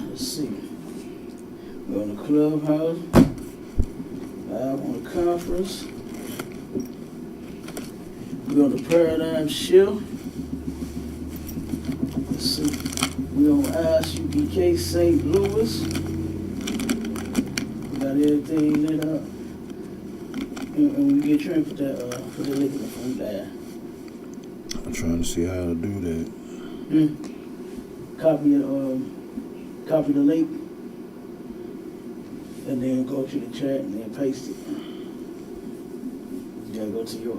Let's see. We're on the clubhouse. Live on the conference. We're on the paradigm shift. Let's see. We're on ISUPK St. Louis. We got everything lit up. And we get trained for that link in the phone live. I'm trying to see how to do that. Copy the link, and then go to the chat and then paste it. You gotta go to your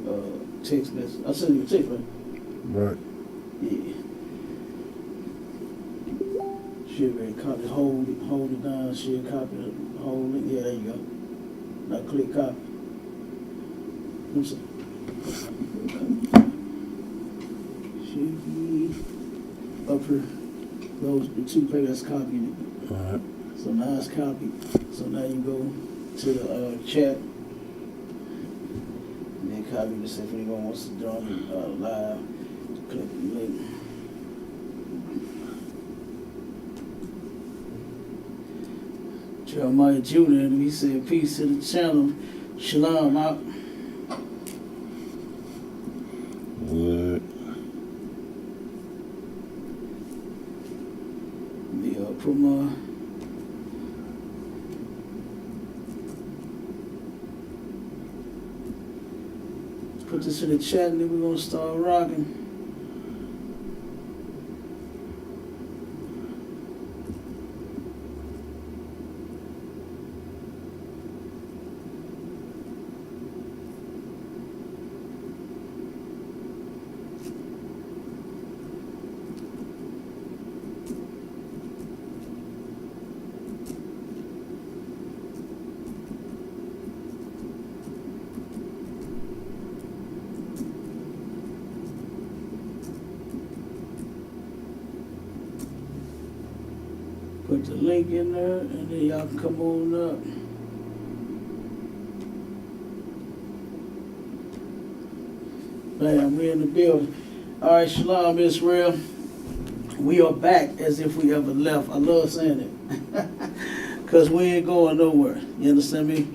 text message. I'll send you a text, right? Right. Yeah. Should be copy. Hold it down. Should copy the whole link. Yeah, there you go. Now click copy. Should be up here. Those the two papers copying it. All right. So now it's copied. So now you go to the chat and then copy this. If anyone wants to join live, click the link. Jeremiah Jr. He said, "Peace to the channel. Shalom out." What? Put this in the chat and then we're gonna start rocking. Put the link in there, and then y'all can come on up. Bam, we're in the building. All right, Shalom, Israel. We are back as if we ever left. I love saying it. Because we ain't going nowhere. You understand me?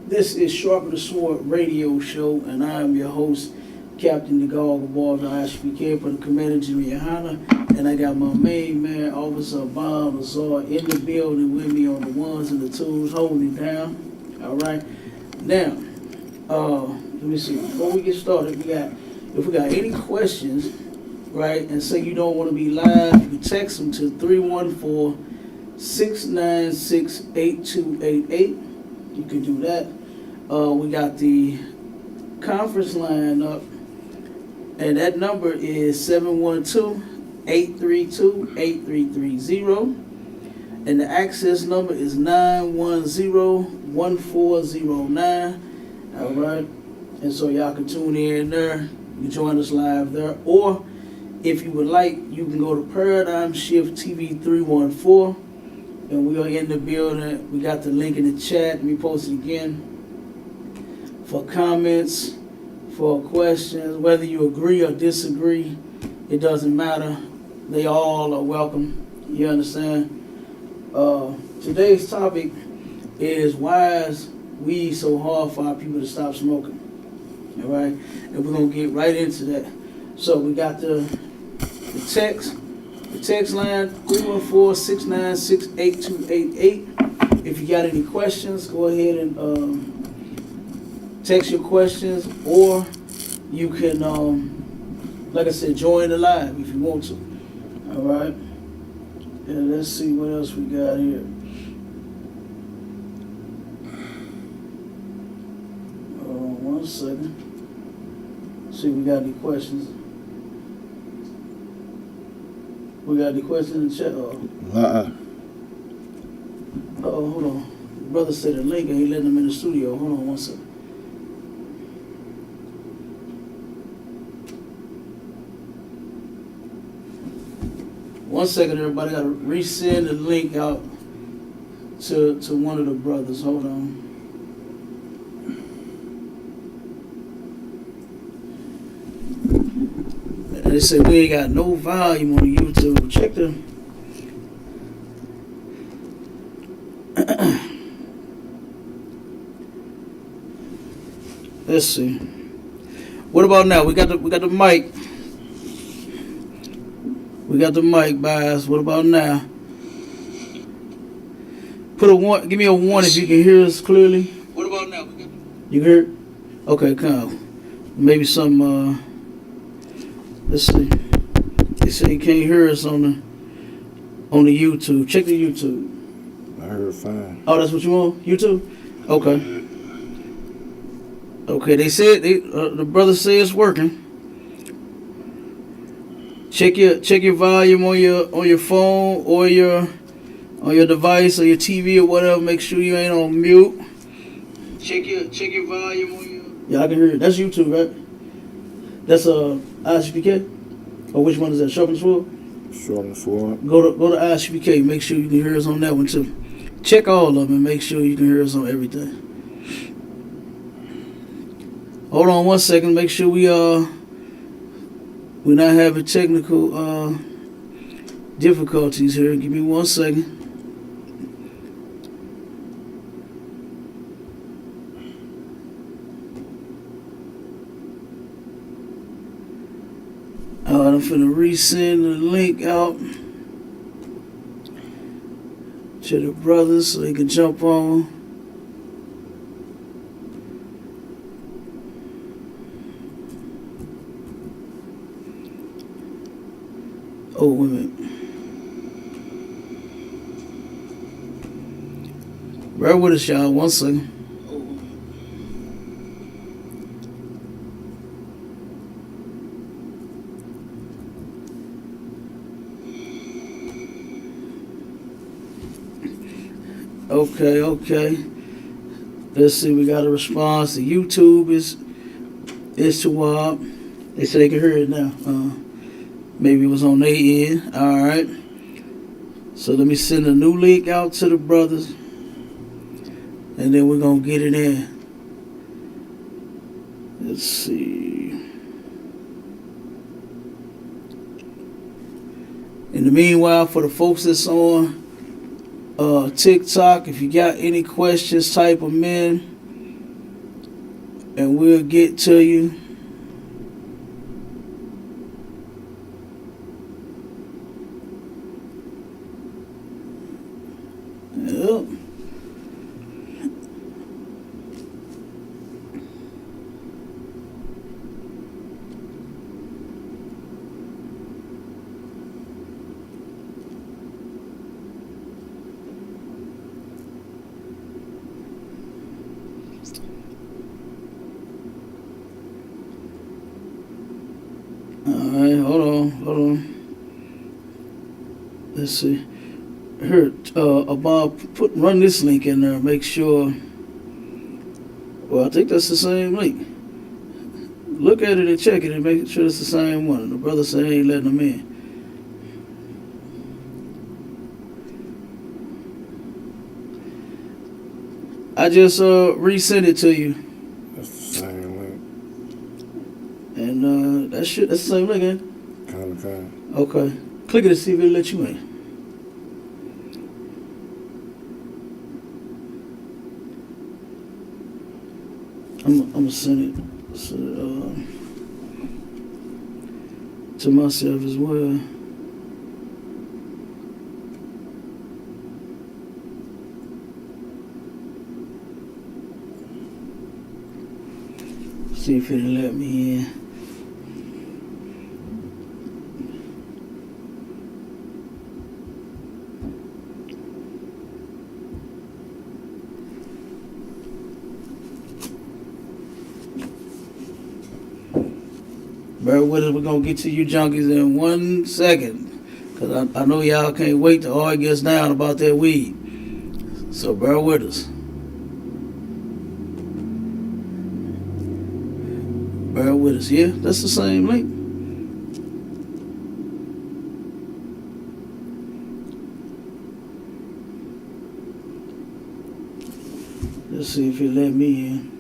This is Sharper the Sword radio show, and I am your host, Captain Nagal Gabar of the ISPK for the Commander Jimmy Yohana. And I got my main man, Officer Bob Lazar, in the building with me on the ones and the twos, holding it down. All right. Now, let me see. Before we get started, if we got any questions, right, and say you don't want to be live, you can text them to 314-696-8288. You can do that. We got the conference line up, and that number is 712-832-8330, and the access number is 910-1409. All right, and so y'all can tune in there. You can join us live there, or if you would like, you can go to Paradigm Shift TV 314, and we are in the building. We got the link in the chat. Let me post it again. For comments, for questions, whether you agree or disagree, it doesn't matter. They all are welcome. You understand? Today's topic is why is weed so hard for our people to stop smoking? All right, and we're gonna get right into that. So we got the text line 314-696-8288. If you got any questions, go ahead and text your questions, or you can, like I said, join the live if you want to. All right. And let's see what else we got here. One second. See if we got any questions. We got any questions in the chat? hold on. The brother said the link ain't letting him in the studio. Hold on one second. One second, everybody. Gotta resend the link out to one of the brothers. Hold on. They say we ain't got no volume on YouTube. Check the. Let's see. What about now? We got the mic. We got the mic, guys. What about now? Put a one. Give me a one if you can hear us clearly. What about now? You hear? Okay, come. Maybe some. Let's see. They say you can't hear us on the YouTube. Check the YouTube. I heard fine. Oh, that's what you want? YouTube? Okay. Okay, they said the brother said it's working. Check your volume on your phone or on your device or your TV or whatever. Make sure you ain't on mute. Check your volume on your. Yeah, I can hear it. That's YouTube, right? That's ISPK? Or which one is that? Sharp and Sword? Sharp and Sword. Go to ISPK. Make sure you can hear us on that one too. Check all of them and make sure you can hear us on everything. Hold on one second. Make sure we're not having technical difficulties here. Give me 1 second. Alright, I'm finna resend the link out to the brothers so they can jump on. Oh, wait a minute. Bear with us, y'all. 1 second. Okay. Let's see. We got a response. The YouTube is to they say they can hear it now. Maybe it was on their end. All right. So let me send a new link out to the brothers, and then we're gonna get it in. Let's see. In the meanwhile, for the folks that's on TikTok, if you got any questions, type them in, and we'll get to you. Yep. Alright, hold on. Let's see. Here, Bob, run this link in there. Make sure. Well, I think that's the same link. Look at it and check it and make sure it's the same one. The brother said he ain't letting them in. I just resent it to you. That's the same link. And that's the same link, ain't it? Kinda. Okay. Click it to see if it'll let you in. I'm gonna send it to myself as well. See if it'll let me in. Bear with us, we're gonna get to you junkies in 1 second. Cause I know y'all can't wait till all gets down about that weed. So bear with us. Bear with us. Yeah, that's the same link. Let's see if it let me in.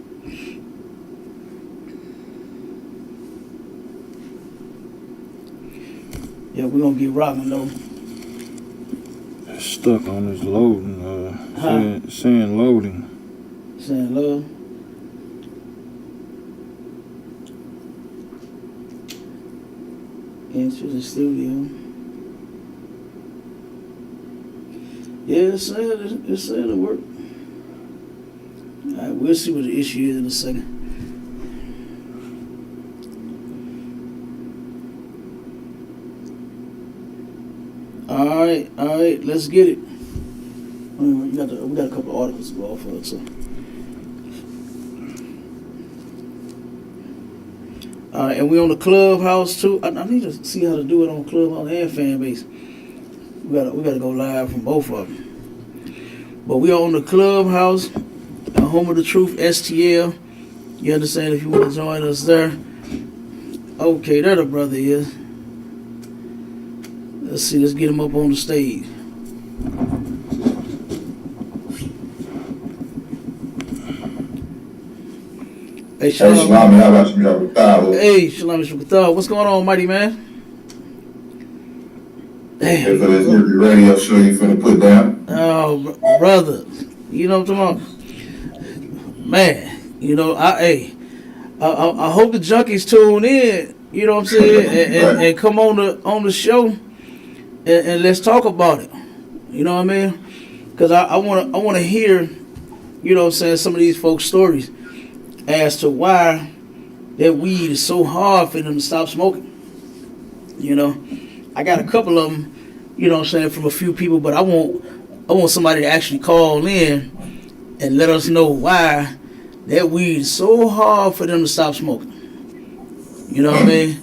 Yeah, we're gonna get rocking though. Stuck on this loading, saying loading. Saying love. Enter the studio. Yeah, it's saying it work. Alright, we'll see what the issue is in a second. Alright, let's get it. We got a couple of articles to go off of, so. Alright, and we on the Clubhouse too. I need to see how to do it on Clubhouse and Fanbase. We gotta go live from both of them. But we are on the Clubhouse, home of the truth, STL. You understand if you want to join us there. Okay, there the brother is. Let's see, let's get him up on the stage. Hey, Shalom. Hey, Shalom, how about you? Hey, Shalom, Shalom. What's going on, mighty man? Hey, for this new radio show you finna put down. Oh, brother. You know what I'm talking about? Man, you know, I hope the junkies tune in, you know what I'm saying, and come on the show and let's talk about it. You know what I mean? Because I want to hear, you know what I'm saying, some of these folks' stories as to why that weed is so hard for them to stop smoking. You know, I got a couple of them, you know what I'm saying, from a few people, but I want somebody to actually call in and let us know why that weed is so hard for them to stop smoking. You know what I mean?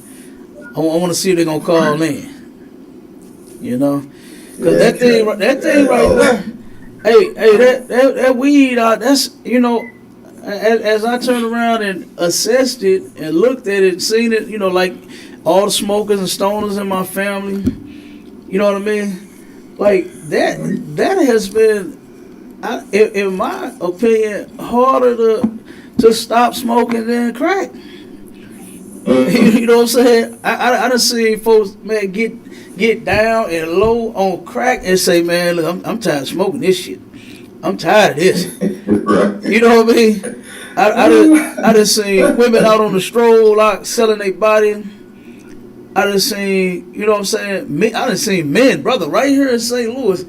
I want to see if they're going to call in. You know? Because that thing right there, hey, that weed, that's, you know, as I turned around and assessed it and looked at it and seen it, you know, like all the smokers and stoners in my family, you know what I mean? Like, that has been, in my opinion, harder to stop smoking than crack. You know what I'm saying? I done seen folks, man, get down and low on crack and say, man, look, I'm tired of smoking this shit. I'm tired of this. You know what I mean? I done seen women out on the stroll out selling their body. I done seen, you know what I'm saying? I done seen men, brother, right here in St. Louis.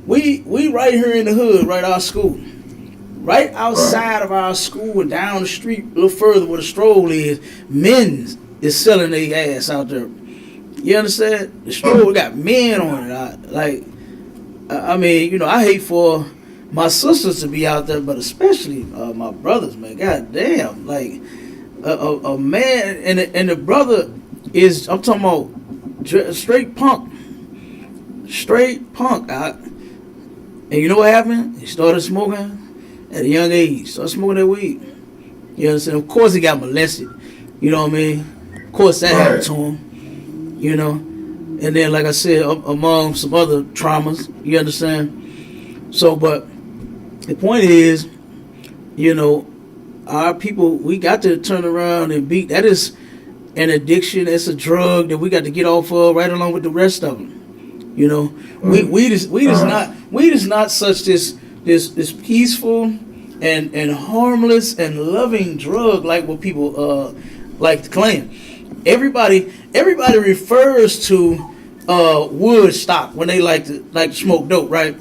We right here in the hood, right our school. Right outside of our school and down the street a little further where the stroll is, men is selling their ass out there. You understand? The stroll got men on it. I mean, you know, I hate for my sisters to be out there, but especially my brothers, man. God damn. Like, a man, and the brother is, I'm talking about straight punk. Straight punk. And you know what happened? He started smoking at a young age. Started smoking that weed. You understand? Of course he got molested. You know what I mean? Of course that happened to him. You know? And then, like I said, among some other traumas. You understand? So, but the point is, you know, our people, we got to turn around and beat. That is an addiction. It's a drug that we got to get off of right along with the rest of them. You know, weed is not such this peaceful and harmless and loving drug like what people like to claim. Everybody refers to Woodstock when they like to smoke dope, right?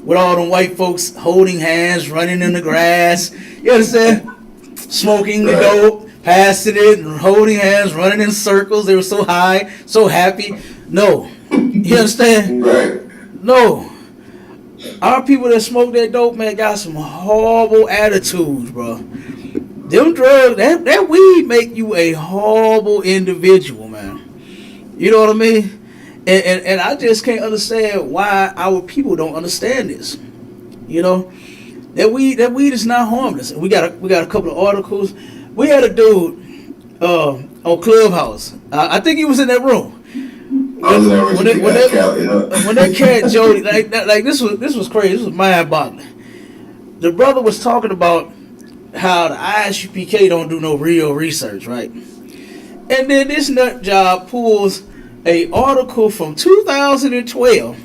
With all them white folks holding hands, running in the grass. You understand? Smoking the dope, passing it, and holding hands, running in circles. They were so high, so happy. No. You understand? Right. No. Our people that smoke that dope, man, got some horrible attitudes, bro. Them drugs, that weed make you a horrible individual, man. You know what I mean? And I just can't understand why our people don't understand this. You know, that weed is not harmless. We got a couple of articles. We had a dude on Clubhouse. I think he was in that room. When that cat Jody, like this was crazy. This was mind-boggling. The brother was talking about how the ISUPK don't do no real research, right? And then this nut job pulls a article from 2012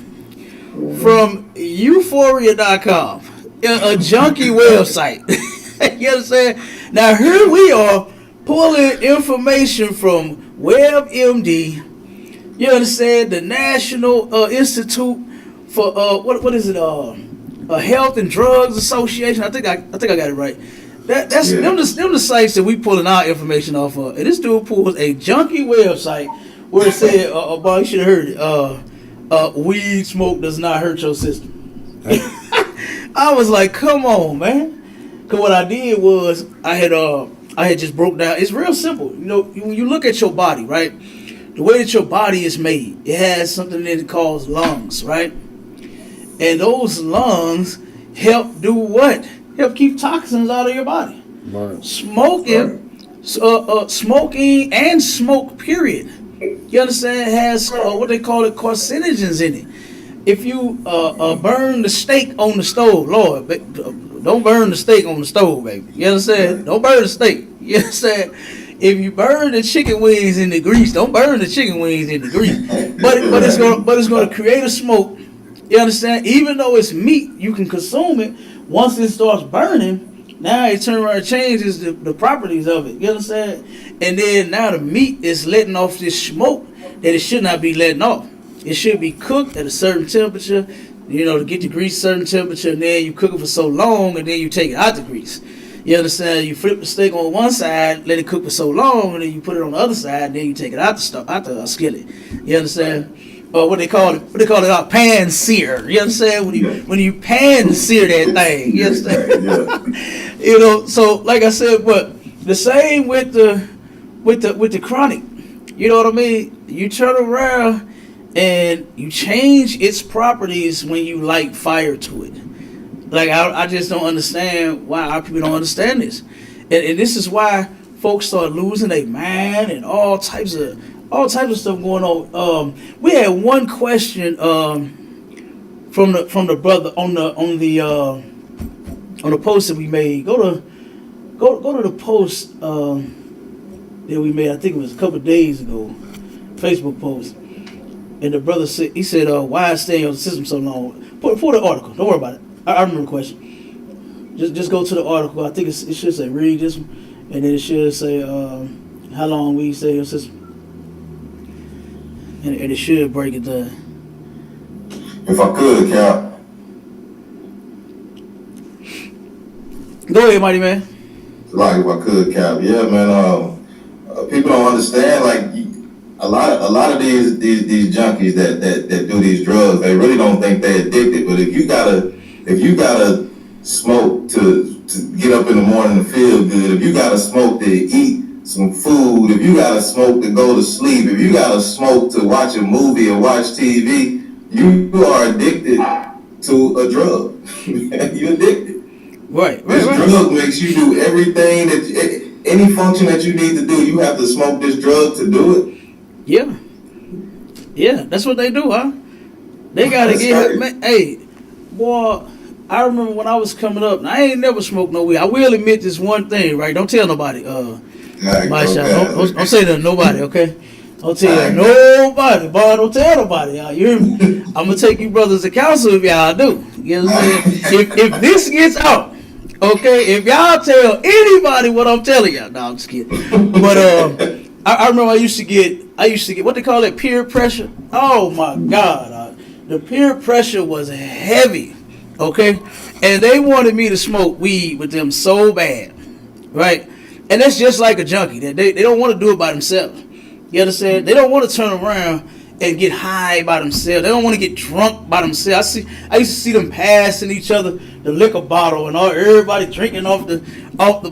from Euphoria.com, a junkie website. You understand? Now here we are pulling information from WebMD. You understand? The National Institute for what is it? Health and Drugs Association. I think I got it right. Them the sites that we pulling our information off of. And this dude pulls a junkie website where it said, boy, you should have heard it. Weed smoke does not hurt your system. I was like, come on, man. Cause what I did was I had just broke down. It's real simple. You know, when you look at your body, right? The way that your body is made, it has something that it calls lungs, right? And those lungs help do what? Help keep toxins out of your body. Right. Smoking, smoking and smoke, period. You understand? Has what they call it, carcinogens in it. If you burn the steak on the stove, Lord, don't burn the steak on the stove, baby. You understand? Don't burn the steak. You understand? If you burn the chicken wings in the grease, don't burn the chicken wings in the grease. But it's gonna create a smoke. You understand? Even though it's meat, you can consume it. Once it starts burning, now it turns around and changes the properties of it. You understand? And then now the meat is letting off this smoke that it should not be letting off. It should be cooked at a certain temperature, you know, to get the grease certain temperature, and then you cook it for so long, and then you take it out the grease. You understand? You flip the steak on one side, let it cook for so long, and then you put it on the other side, and then you take it out the skillet. You understand? What they call it, pan sear. You understand? When you pan sear that thing, you understand? Yeah. You know, so like I said, but the same with the chronic. You know what I mean? You turn around and you change its properties when you light fire to it. Like I just don't understand why our people don't understand this, and this is why folks start losing their mind and all types of stuff going on. We had one question from the brother on the post that we made. Go to the post that we made. I think it was a couple of days ago, Facebook post. And the brother said, why stay on the system so long? Pull the article. Don't worry about it. I remember the question. Just go to the article. I think it should say read this one, and then it should say how long we stay on the system, and it should break it down. If I could, Cap. Go ahead, Mighty Man. Like if I could, Cap. Yeah, man. People don't understand. Like a lot of these junkies that do these drugs, they really don't think they're addicted. But if you gotta smoke to get up in the morning to feel good, if you gotta smoke to eat some food, if you gotta smoke to go to sleep, if you gotta smoke to watch a movie or watch TV, you are addicted to a drug. You're addicted. Right. This drug makes you do everything any function that you need to do. You have to smoke this drug to do it. Yeah, that's what they do, huh? They gotta get. Hey, boy, I remember when I was coming up. I ain't never smoked no weed. I will admit this one thing, right? Don't tell nobody. My shot. Don't say that to nobody, okay? Don't tell nobody, boy. Don't tell nobody. You hear me? I'm gonna take you brothers to counsel if y'all do. You know what I'm saying? If this gets out, okay? If y'all tell anybody what I'm telling y'all, no, I'm just kidding. But I remember I used to get what they call it, peer pressure. Oh my God, the peer pressure was heavy, okay? And they wanted me to smoke weed with them so bad, right? And that's just like a junkie. They don't want to do it by themselves. You understand? They don't want to turn around and get high by themselves. They don't want to get drunk by themselves. I used to see them passing each other the liquor bottle and everybody drinking off the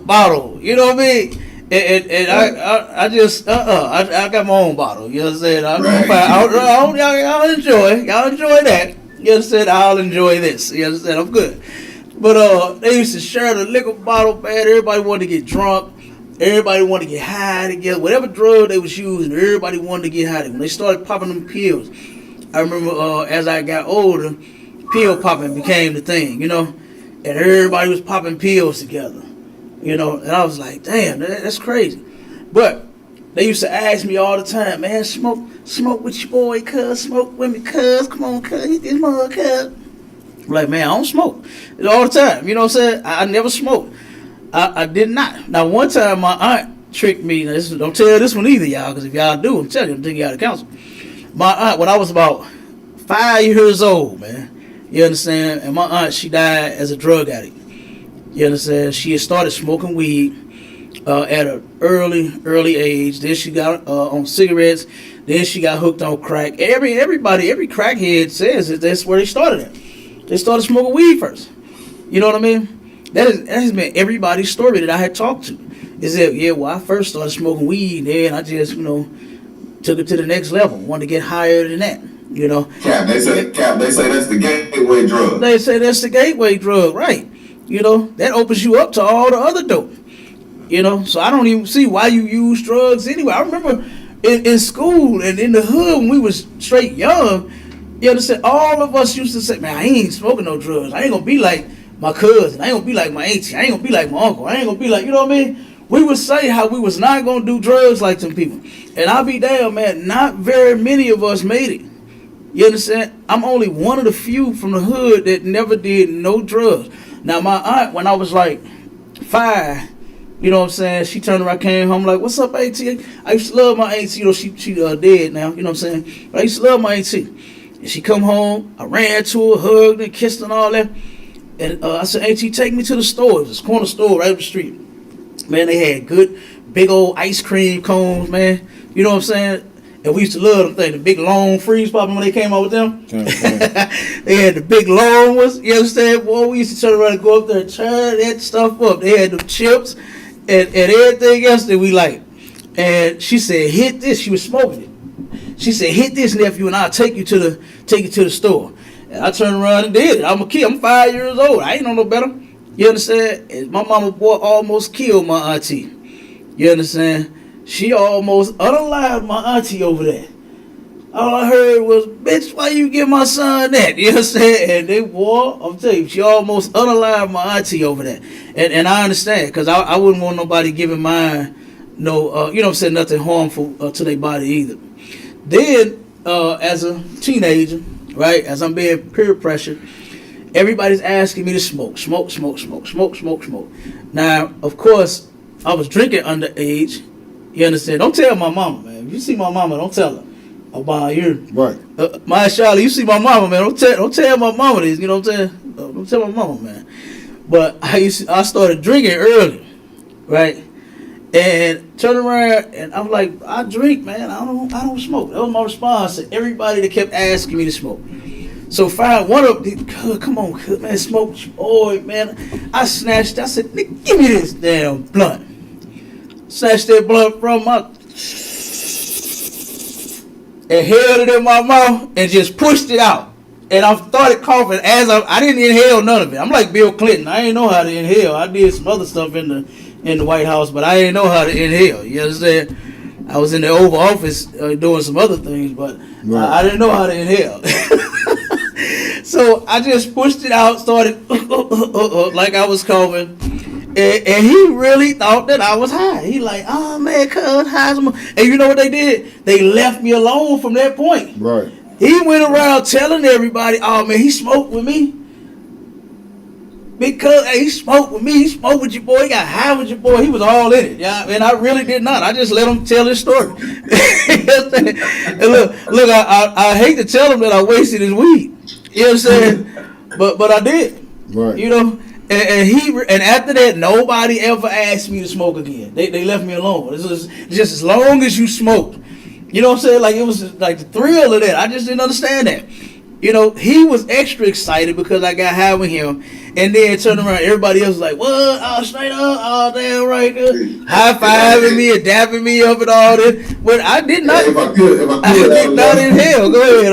bottle. You know what I mean? And I just I got my own bottle. You know what I'm saying? Y'all enjoy that. You understand? I'll enjoy this. You understand? I'm good. But they used to share the liquor bottle, man. Everybody wanted to get drunk. Everybody wanted to get high together. Whatever drug they was using, everybody wanted to get high. When they started popping them pills, I remember as I got older, pill popping became the thing, you know, and everybody was popping pills together, you know, and I was like, damn, that's crazy. But they used to ask me all the time, man, smoke with your boy, cuz, smoke with me, cuz, come on, cuz, hit this mother, cuz. I'm like, man, I don't smoke. It's all the time, you know what I'm saying? I never smoked. I did not. Now, one time my aunt tricked me. Now, don't tell this one either, y'all, because if y'all do, I'm telling you, I'm taking you out of counsel. My aunt, when I was about 5 years old, man, you understand? And my aunt, she died as a drug addict. You understand? She had started smoking weed at an early age. Then she got on cigarettes. Then she got hooked on crack. Every crackhead says that that's where they started at. They started smoking weed first. You know what I mean? That has been everybody's story that I had talked to. Is that, yeah, well, I first started smoking weed, then I just, you know, took it to the next level. Wanted to get higher than that, you know. Cap, they say that's the gateway drug. They say that's the gateway drug, right. You know, that opens you up to all the other dope. You know, so I don't even see why you use drugs anyway. I remember in school and in the hood when we was straight young, you understand, all of us used to say, man, I ain't smoking no drugs. I ain't gonna be like my cousin. I ain't gonna be like my auntie. I ain't gonna be like my uncle. I ain't gonna be like, you know what I mean? We would say how we was not gonna do drugs like some people. And I'll be damn, man, not very many of us made it. You understand? I'm only one of the few from the hood that never did no drugs. Now, my aunt, when I was like 5, you know what I'm saying, she turned around, came home like, what's up, auntie? I used to love my auntie, you know, she dead now, you know what I'm saying? But I used to love my auntie. And she come home, I ran to her, hugged and kissed her and all that. And I said, auntie, take me to the store. It was this corner store right up the street. Man, they had good, big old ice cream cones, man. You know what I'm saying? And we used to love them things, the big long freeze popping when they came out with them. They had the big long ones, you understand? Boy, we used to turn around and go up there and turn that stuff up. They had the chips and everything else that we liked. And she said, hit this. She was smoking it. She said, hit this, nephew, and I'll take you to the store. And I turned around and did it. I'm a kid. I'm 5 years old. I ain't know no better. You understand? And my mama boy almost killed my auntie. You understand? She almost unalived my auntie over there. All I heard was, bitch, why you give my son that? You understand? And they, boy, I'm telling you, she almost unalived my auntie over that. And I understand, because I wouldn't want nobody giving mine no, you know what I'm saying, nothing harmful to their body either. Then, as a teenager, right, as I'm being peer pressured, everybody's asking me to smoke. Now, of course, I was drinking underage. You understand? Don't tell my mama, man. If you see my mama, don't tell her. About you. Right. My Charlie, you see my mama, man. Don't tell my mama this. You know what I'm saying? Don't tell my mama, man. But I started drinking early, right? And turn around, and I'm like, I drink, man. I don't smoke. That was my response to everybody that kept asking me to smoke. So fine, one of them, come on, man, smoke, boy, man. I snatched. I said, nigga, give me this damn blunt. Snatched that blunt from my, and held it in my mouth and just pushed it out. And I started coughing as I didn't inhale none of it. I'm like Bill Clinton. I didn't know how to inhale. I did some other stuff in the White House, but I didn't know how to inhale. You understand? I was in the Oval Office doing some other things, but right. I didn't know how to inhale. So I just pushed it out, started like I was coughing. And he really thought that I was high. He like, oh man, cuz high. And you know what they did? They left me alone from that point. Right. He went around telling everybody, oh man, he smoked with me. Because hey, he smoked with me, he smoked with your boy, he got high with your boy, he was all in it. Yeah, and I really did not. I just let him tell his story. And look, I hate to tell him that I wasted his weed. You know what I'm saying? But I did. Right. You know? And after that, nobody ever asked me to smoke again. They left me alone. It's just as long as you smoked. You know what I'm saying? Like, it was like the thrill of that. I just didn't understand that. You know, he was extra excited because I got high with him. And then turned around, everybody else was like, what? Oh, straight up? Oh, damn right. High-fiving me and dapping me up and all this. But I did not. I did not inhale. Go ahead,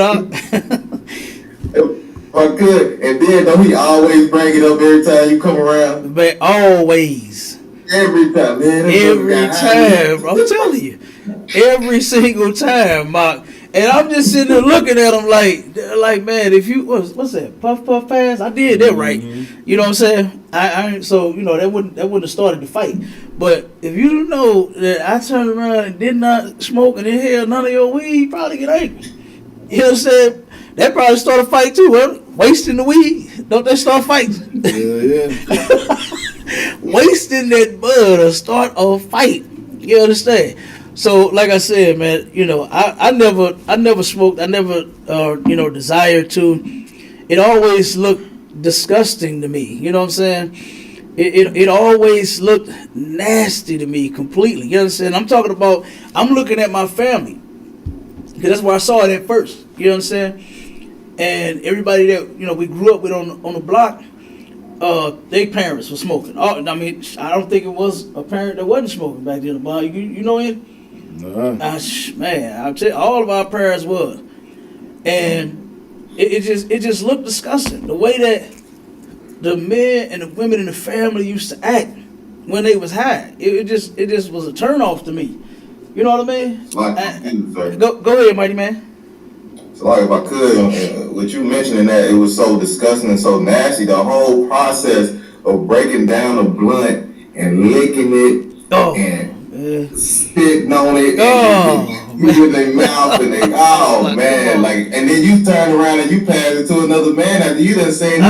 I could. And then don't he always bring it up every time you come around? But always. Every time, man. Every time. I'm telling you. Every single time, Mark. And I'm just sitting there looking at him like, man, if you what's that? Puff puff pass? I did that right. You know what I'm saying? I so that wouldn't have started the fight. But if you don't know that I turned around and did not smoke and inhale none of your weed, you probably get angry. You know what I'm saying? That probably start a fight too, huh? Wasting the weed. Don't they start fighting? Yeah. Wasting that bud or start a fight. You understand? So, like I said, man, I never smoked. I never, desired to. It always looked disgusting to me. You know what I'm saying? It always looked nasty to me completely. You understand? I'm looking at my family. Because that's where I saw it at first. You know what I'm saying? And everybody that, we grew up with on the block, their parents were smoking. I don't think it was a parent that wasn't smoking back then. You know it? Nah. Man, I'll tell you, all of our parents was. And it just looked disgusting. The way that the men and the women in the family used to act when they was high. It just was a turnoff to me. You know what I mean? Go ahead, mighty man. So like if I could, with you mentioning that it was so disgusting and so nasty, the whole process of breaking down a blunt and licking it and spitting on it and in their mouth and man, like, and then you turn around and you pass it to another man after you done seen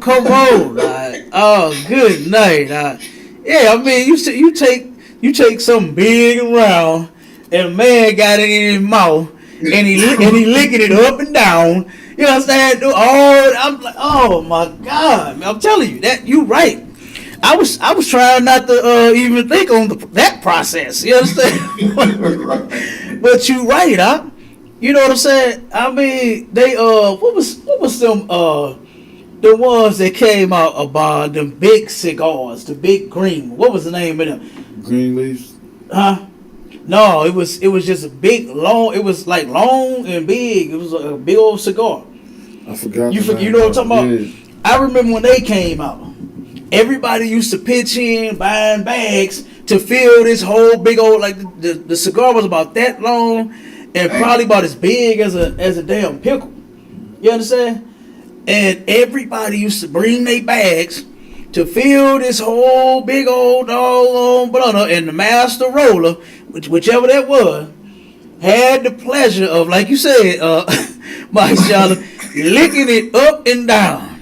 come on, good night. Yeah, I mean you take something big and round, and a man got it in his mouth, and he licking it up and down. You know what I'm saying? I'm like, oh my God, man, I'm telling you that you right. I was trying not to even think on that process. You understand? But you right, huh? You know what I'm saying? I mean, they what was them the ones that came out about them big cigars, the big green. What was the name of them? Green leaves? Huh? No, it was just a big long. It was like long and big. It was a big old cigar. I forgot. You know what I'm talking about? Yeah. I remember when they came out. Everybody used to pitch in, buying bags to fill this whole big old, like the cigar was about that long and probably about as big as a damn pickle. You understand? And everybody used to bring their bags to fill this whole big old doggone blunt, and the master roller, whichever that was, had the pleasure of, like you said, Mike Shala, licking it up and down.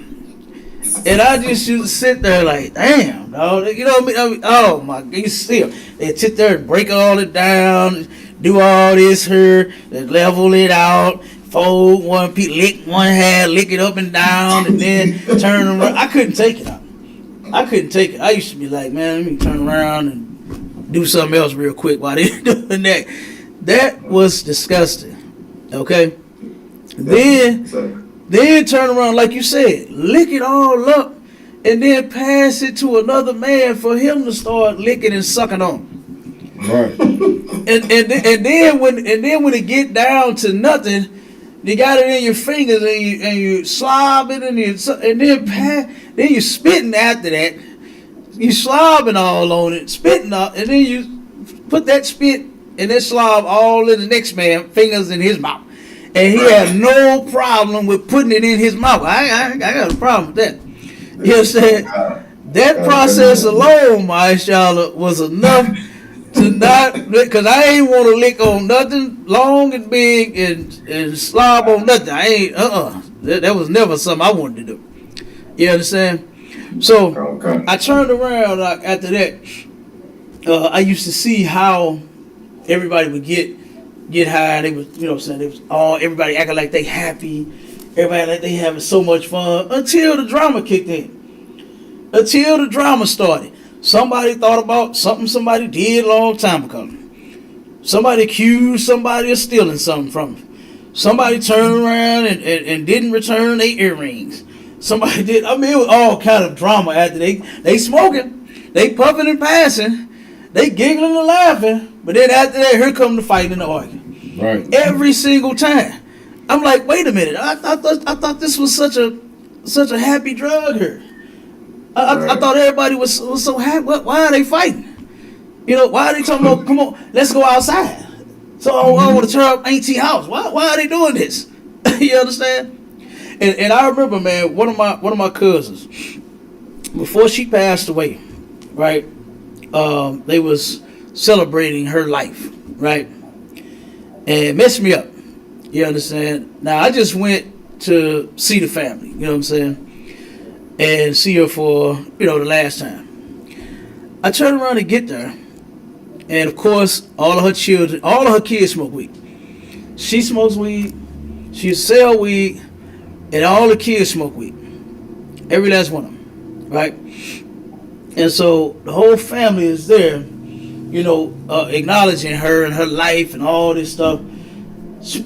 And I just used to sit there like, damn, dog. You know what I mean? Oh my, you see them. They'd sit there and break all it down, do all this here, they level it out, fold one piece, lick one half, lick it up and down, and then turn around. I couldn't take it out. I used to be like, man, let me turn around and do something else real quick while they're doing that. That was disgusting. Okay? Then turn around, like you said, lick it all up, and then pass it to another man for him to start licking and sucking on. Right. And then when it get down to nothing, you got it in your fingers and you slob it and then you spitting after that. You slobbing all on it, spitting up, and then you put that spit and that slob all in the next man's fingers in his mouth. And he had no problem with putting it in his mouth. I got a problem with that. You know what I'm saying? That process alone, my Shala, was enough to not, because I ain't want to lick on nothing long and big and slob on nothing. I ain't, that was never something I wanted to do. You understand? So I turned around after that. I used to see how everybody would get high. They was, you know what I'm saying, they was everybody acting like they happy, everybody like they having so much fun until the drama kicked in. Until the drama started. Somebody thought about something somebody did a long time ago. Somebody accused somebody of stealing something from them. Somebody turned around and didn't return their earrings. Somebody did. I mean, it was all kind of drama after they smoking, they puffing and passing, they giggling and laughing. But then after that, here come the fight and the argument. Right. Every single time. I'm like, wait a minute. I thought this was such a happy drug here. I thought everybody was so happy. Why are they fighting? Why are they talking about, come on, let's go outside? So I want to tear up Auntie house. Why are they doing this? You understand? And I remember, man, one of my cousins, before she passed away, right? They was celebrating her life, right? And it messed me up. You understand? Now I just went to see the family, you know what I'm saying? And see her for, the last time. I turned around to get there, and of course, all of her kids smoke weed. She smokes weed, she sell weed, and all the kids smoke weed. Every last one of them, right? And so the whole family is there, acknowledging her and her life and all this stuff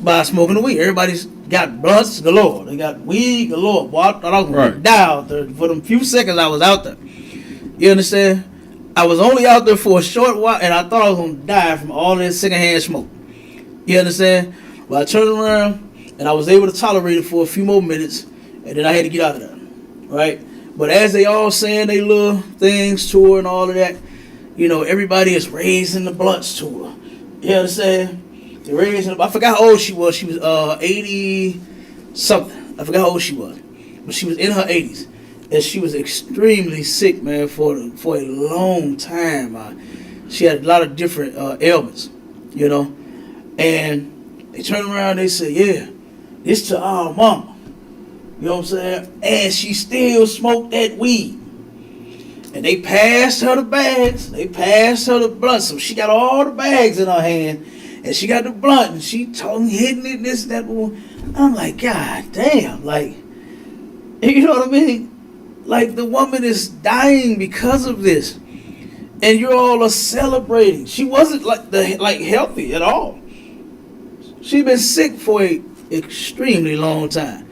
by smoking the weed. Everybody's got blunts galore. They got weed galore. Boy, I thought I was going to die out there for them few seconds I was out there. You understand? I was only out there for a short while, and I thought I was going to die from all this secondhand smoke. You understand? But I turned around, and I was able to tolerate it for a few more minutes, and then I had to get out of there. Right? But as they all saying they little things to her and all of that, everybody is raising the blunts to her. You understand? They're raising. I forgot how old she was. She was 80 something. I forgot how old she was, but she was in her 80s, and she was extremely sick, man, for a long time. She had a lot of different ailments, and they turned around. They said, "Yeah, this to our mama." You know what I'm saying? And she still smoked that weed. And they passed her the bags. They passed her the blunt. So she got all the bags in her hand. And she got the blunt. And she hitting it, this, that. I'm like, God damn. Like, you know what I mean? Like, the woman is dying because of this. And you all are celebrating. She wasn't like healthy at all. She been sick for an extremely long time.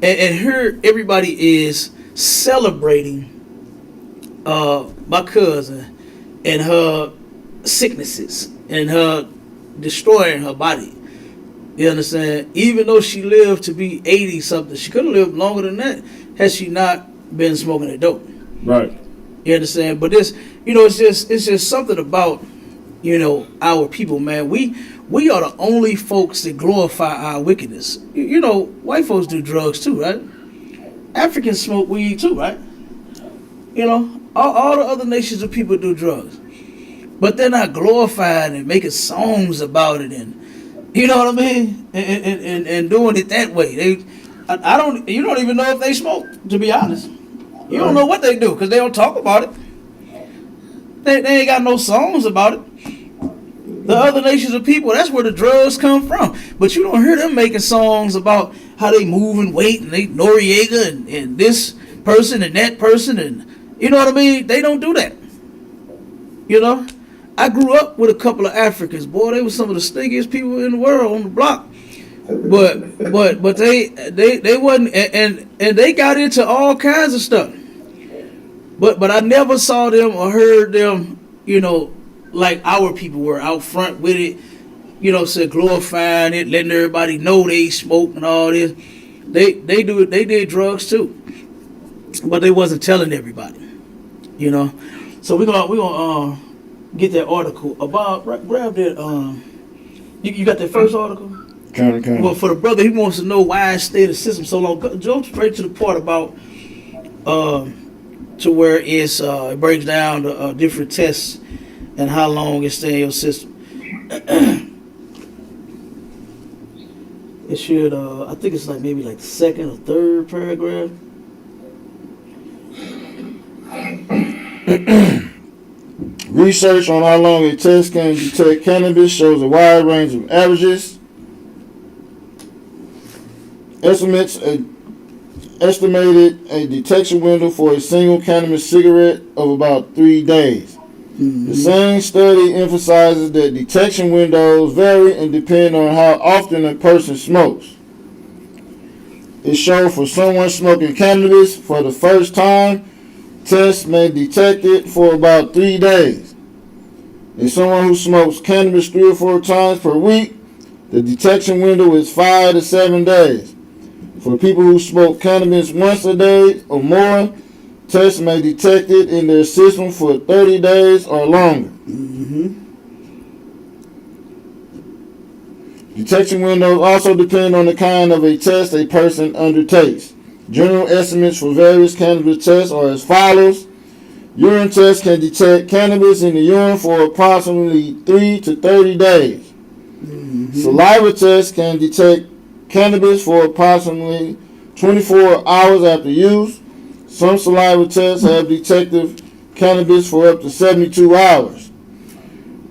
And here everybody is celebrating my cousin and her sicknesses and her destroying her body. You understand? Even though she lived to be 80 something, she could have lived longer than that had she not been smoking that dope. Right. You understand? But this, it's just something about, our people, man. We are the only folks that glorify our wickedness. White folks do drugs too, right? Africans smoke weed too, right? All the other nations of people do drugs. But they're not glorifying and making songs about it, and you know what I mean? And doing it that way. You don't even know if they smoke, to be honest. You don't know what they do because they don't talk about it. They ain't got no songs about it. The other nations of people, that's where the drugs come from. But you don't hear them making songs about how they move and weight and they Noriega and this person and that person, and you know what I mean? They don't do that. I grew up with a couple of Africans. Boy, they were some of the stinkiest people in the world on the block. But they wasn't, and they got into all kinds of stuff. But I never saw them or heard them, like our people were out front with it, said glorifying it, letting everybody know they smoke and all this. They did drugs too, but they wasn't telling everybody, So we're gonna get that article about. Grab that. You got that first article? Kind. Well, for the brother, he wants to know why it stayed in the system so long. Go straight to the part about to where it breaks down the different tests and how long it stays in your system. It should, I think it's maybe the second or third paragraph. Research on how long a test can detect cannabis shows a wide range of averages. Estimated a detection window for a single cannabis cigarette of about 3 days. Mm-hmm. The same study emphasizes that detection windows vary and depend on how often a person smokes. It showed for someone smoking cannabis for the first time, tests may detect it for about 3 days. If someone who smokes cannabis 3 or 4 times per week, The detection window is 5 to 7 days. For people who smoke cannabis once a day or more, tests may detect it in their system for 30 days or longer. Detection windows also depend on the kind of a test a person undertakes. General estimates for various cannabis tests are as follows. Urine tests can detect cannabis in the urine for approximately 3 to 30 days. Saliva tests can detect cannabis for approximately 24 hours after use. Some saliva tests have detected cannabis for up to 72 hours.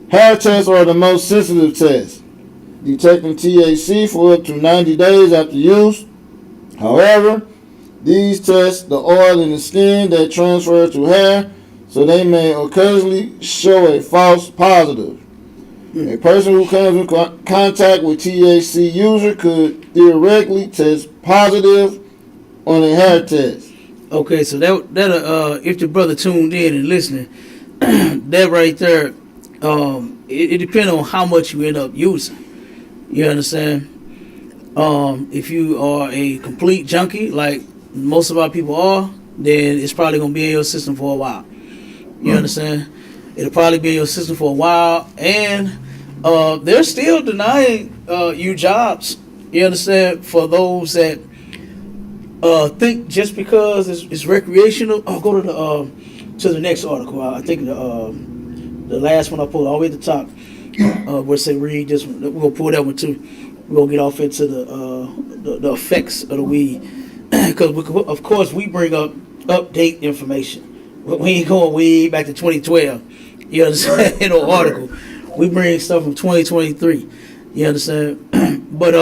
Hair tests are the most sensitive tests, detecting THC for up to 90 days after use. However, these test the oil in the skin that transfers to hair, so they may occasionally show a false positive. A person who comes in contact with THC user could theoretically test positive on a hair test. Okay, so that if the brother tuned in and listening, that right there, it depends on how much you end up using. You understand? If you are a complete junkie, like most of our people are, then it's probably gonna be in your system for a while. You understand? It'll probably be in your system for a while, and they're still denying you jobs. You understand? For those that think just because it's recreational. I'll go to the next article. I think the last one I pulled all the way at the top. We'll say read this one. We're gonna pull that one too. We're gonna get off into the effects of the weed, because of course we bring up update information. We ain't going way back to 2012. You understand? In an article, we bring stuff from 2023. You understand? But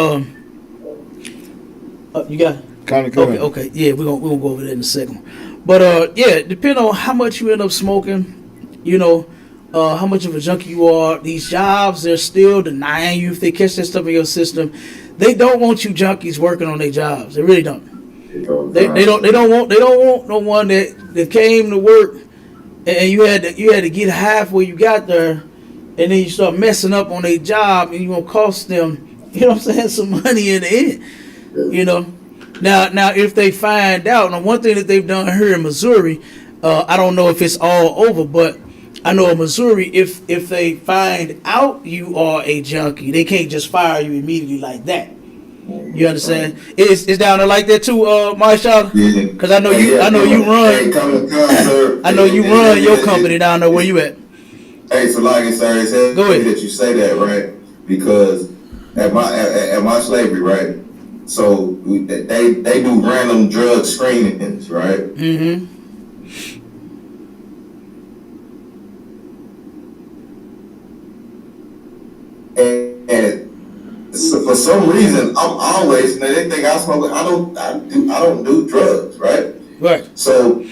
you got it? Kind of cool. Okay. Yeah, we're gonna go over that in a second. But yeah, depending on how much you end up smoking, you know, how much of a junkie you are. These jobs, they're still denying you if they catch that stuff in your system. They don't want you junkies working on their jobs. They really don't. They don't want no one that came to work and you had to get halfway you got there, and then you start messing up on their job, and you gonna cost them, you know what I'm saying, some money in the end. You know. Now if they find out, now one thing that they've done here in Missouri, I don't know if it's all over, but I know in Missouri, if they find out you are a junkie, they can't just fire you immediately like that. You understand? It's down there like that too, Marshall. Yeah. Because I know you run. I know you run your company down there. Where you at? Hey, so like it's go ahead. That you say that, right? Because at my slavery, right? So they do random drug screenings, right? Mm-hmm. And so for some reason, I'm always, they think I smoke. I don't do drugs, right? Right. So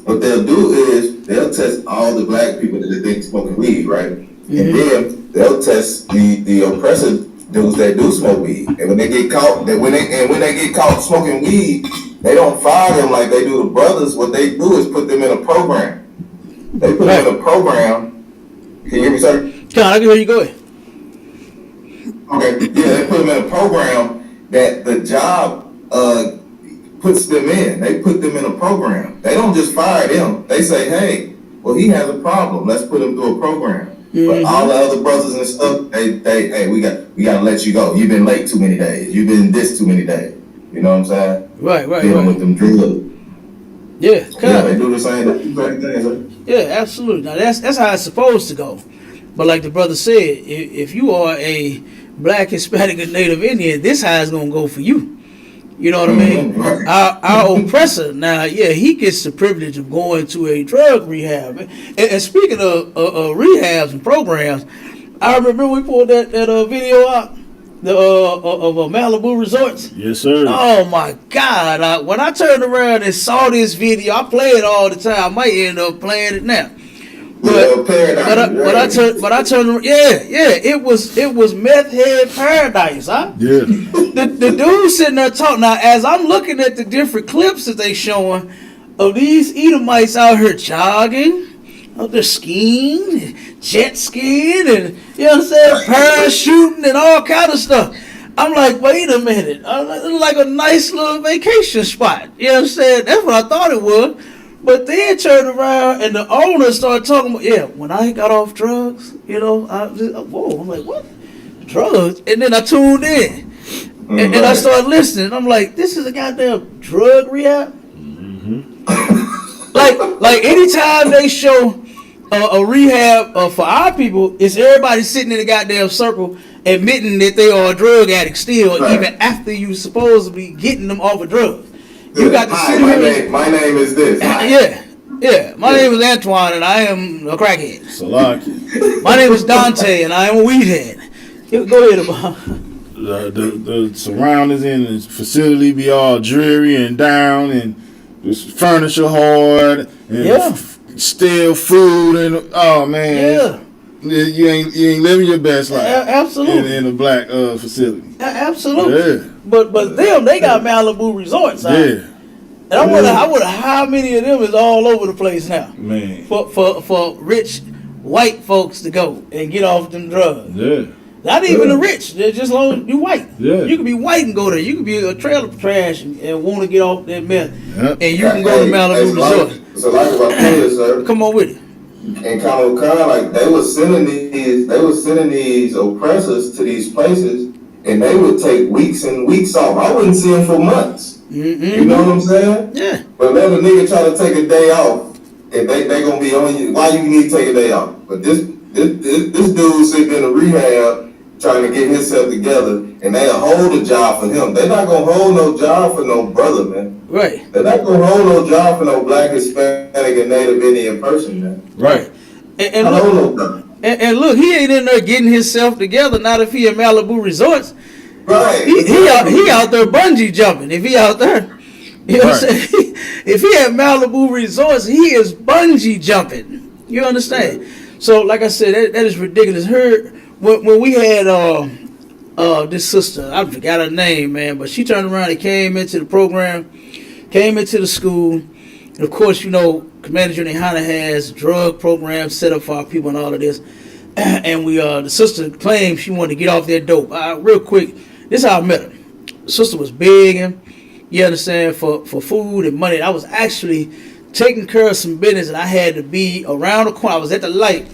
what they'll do is they'll test all the black people that they think smoking weed, right? Mm-hmm. And then they'll test the oppressive dudes that do smoke weed. And when they get caught, when they get caught smoking weed, they don't fire them like they do the brothers. What they do is put them in a program. They put them in a program. Can you hear me, sir? I can hear you. Go ahead. Okay, yeah, they put them in a program that the job puts them in. They put them in a program. They don't just fire them. They say, hey, well, he has a problem. Let's put him through a program. Mm-hmm. But all the other brothers and stuff, hey, we got to let you go. You've been late too many days. You've been this too many days. You know what I'm saying? Right. Dealing with them drugs. Yeah, they do the same thing. Yeah, absolutely. Now that's how it's supposed to go. But like the brother said, if you are a Black, Hispanic, and Native Indian, this how it's gonna go for you. You know what I mean? Our oppressor now, yeah, he gets the privilege of going to a drug rehab. And speaking of rehabs and programs, I remember we pulled that video out of Malibu Resorts. Yes, sir. Oh my God! When I turned around and saw this video, I play it all the time. I might end up playing it now. But I turned. Yeah. It was meth head paradise, huh? Yeah. The dude sitting there talking. Now, as I'm looking at the different clips that they showing of these Edomites out here jogging, out there skiing, jet skiing and, you know what I'm saying, parachuting and all kind of stuff. I'm like, wait a minute. It's like a nice little vacation spot. You know what I'm saying? That's what I thought it was. But then turned around and the owner started talking about, yeah, when I got off drugs, you know, whoa, I'm like, what? Drugs? And then I tuned in. And I started listening. I'm like, this is a goddamn drug rehab? Like anytime they show a rehab for our people, it's everybody sitting in a goddamn circle admitting that they are a drug addict still, even after you supposedly getting them off of drugs. You got to sit here. My name is this. Yeah. My name is Antoine, and I am a crackhead. Salaki. My name is Dante, and I am a weed head. Go ahead, about. The surroundings in the facility be all dreary and down, and there's furniture hard, and still food, and oh man, you ain't living your best life. Absolutely, in a black facility. Absolutely. Yeah. But them, they got Malibu resorts. And I wonder how many of them is all over the place now. Man, for rich white folks to go and get off them drugs. Yeah. Not even the rich. They're just long as you white. Yeah. You can be white and go there. You can be a trailer trash and want to get off that meth. Yep. And you can go to Malibu Resort. So like what I told you, sir. Come on with it. In Comic-Con, like they were sending these oppressors to these places, and they would take weeks and weeks off. I wouldn't see them for months. Mm-hmm. You know what I'm saying? Yeah. But let a nigga try to take a day off, and they gonna be on you. Why you need to take a day off? But this dude sitting in a rehab trying to get himself together, and they'll hold a job for him. They're not gonna hold no job for no brother, man. Right. They're not gonna hold no job for no black, Hispanic, and Native Indian person, man. Right. And look, he ain't in there getting himself together. Not if he at Malibu Resorts. Right. He out there bungee jumping. If he out there, you know what I'm saying? If he at Malibu Resorts, he is bungee jumping. You understand? So, like I said, that is ridiculous. When we had this sister, I forgot her name, man, but she turned around and came into the program, came into the school, and of course, you know, Commander Junior Hunter has drug programs set up for our people and all of this. And the sister claimed she wanted to get off that dope. Real quick, this is how I met her. The sister was begging, you understand, for food and money. I was actually taking care of some business, and I had to be around the corner. I was at the light,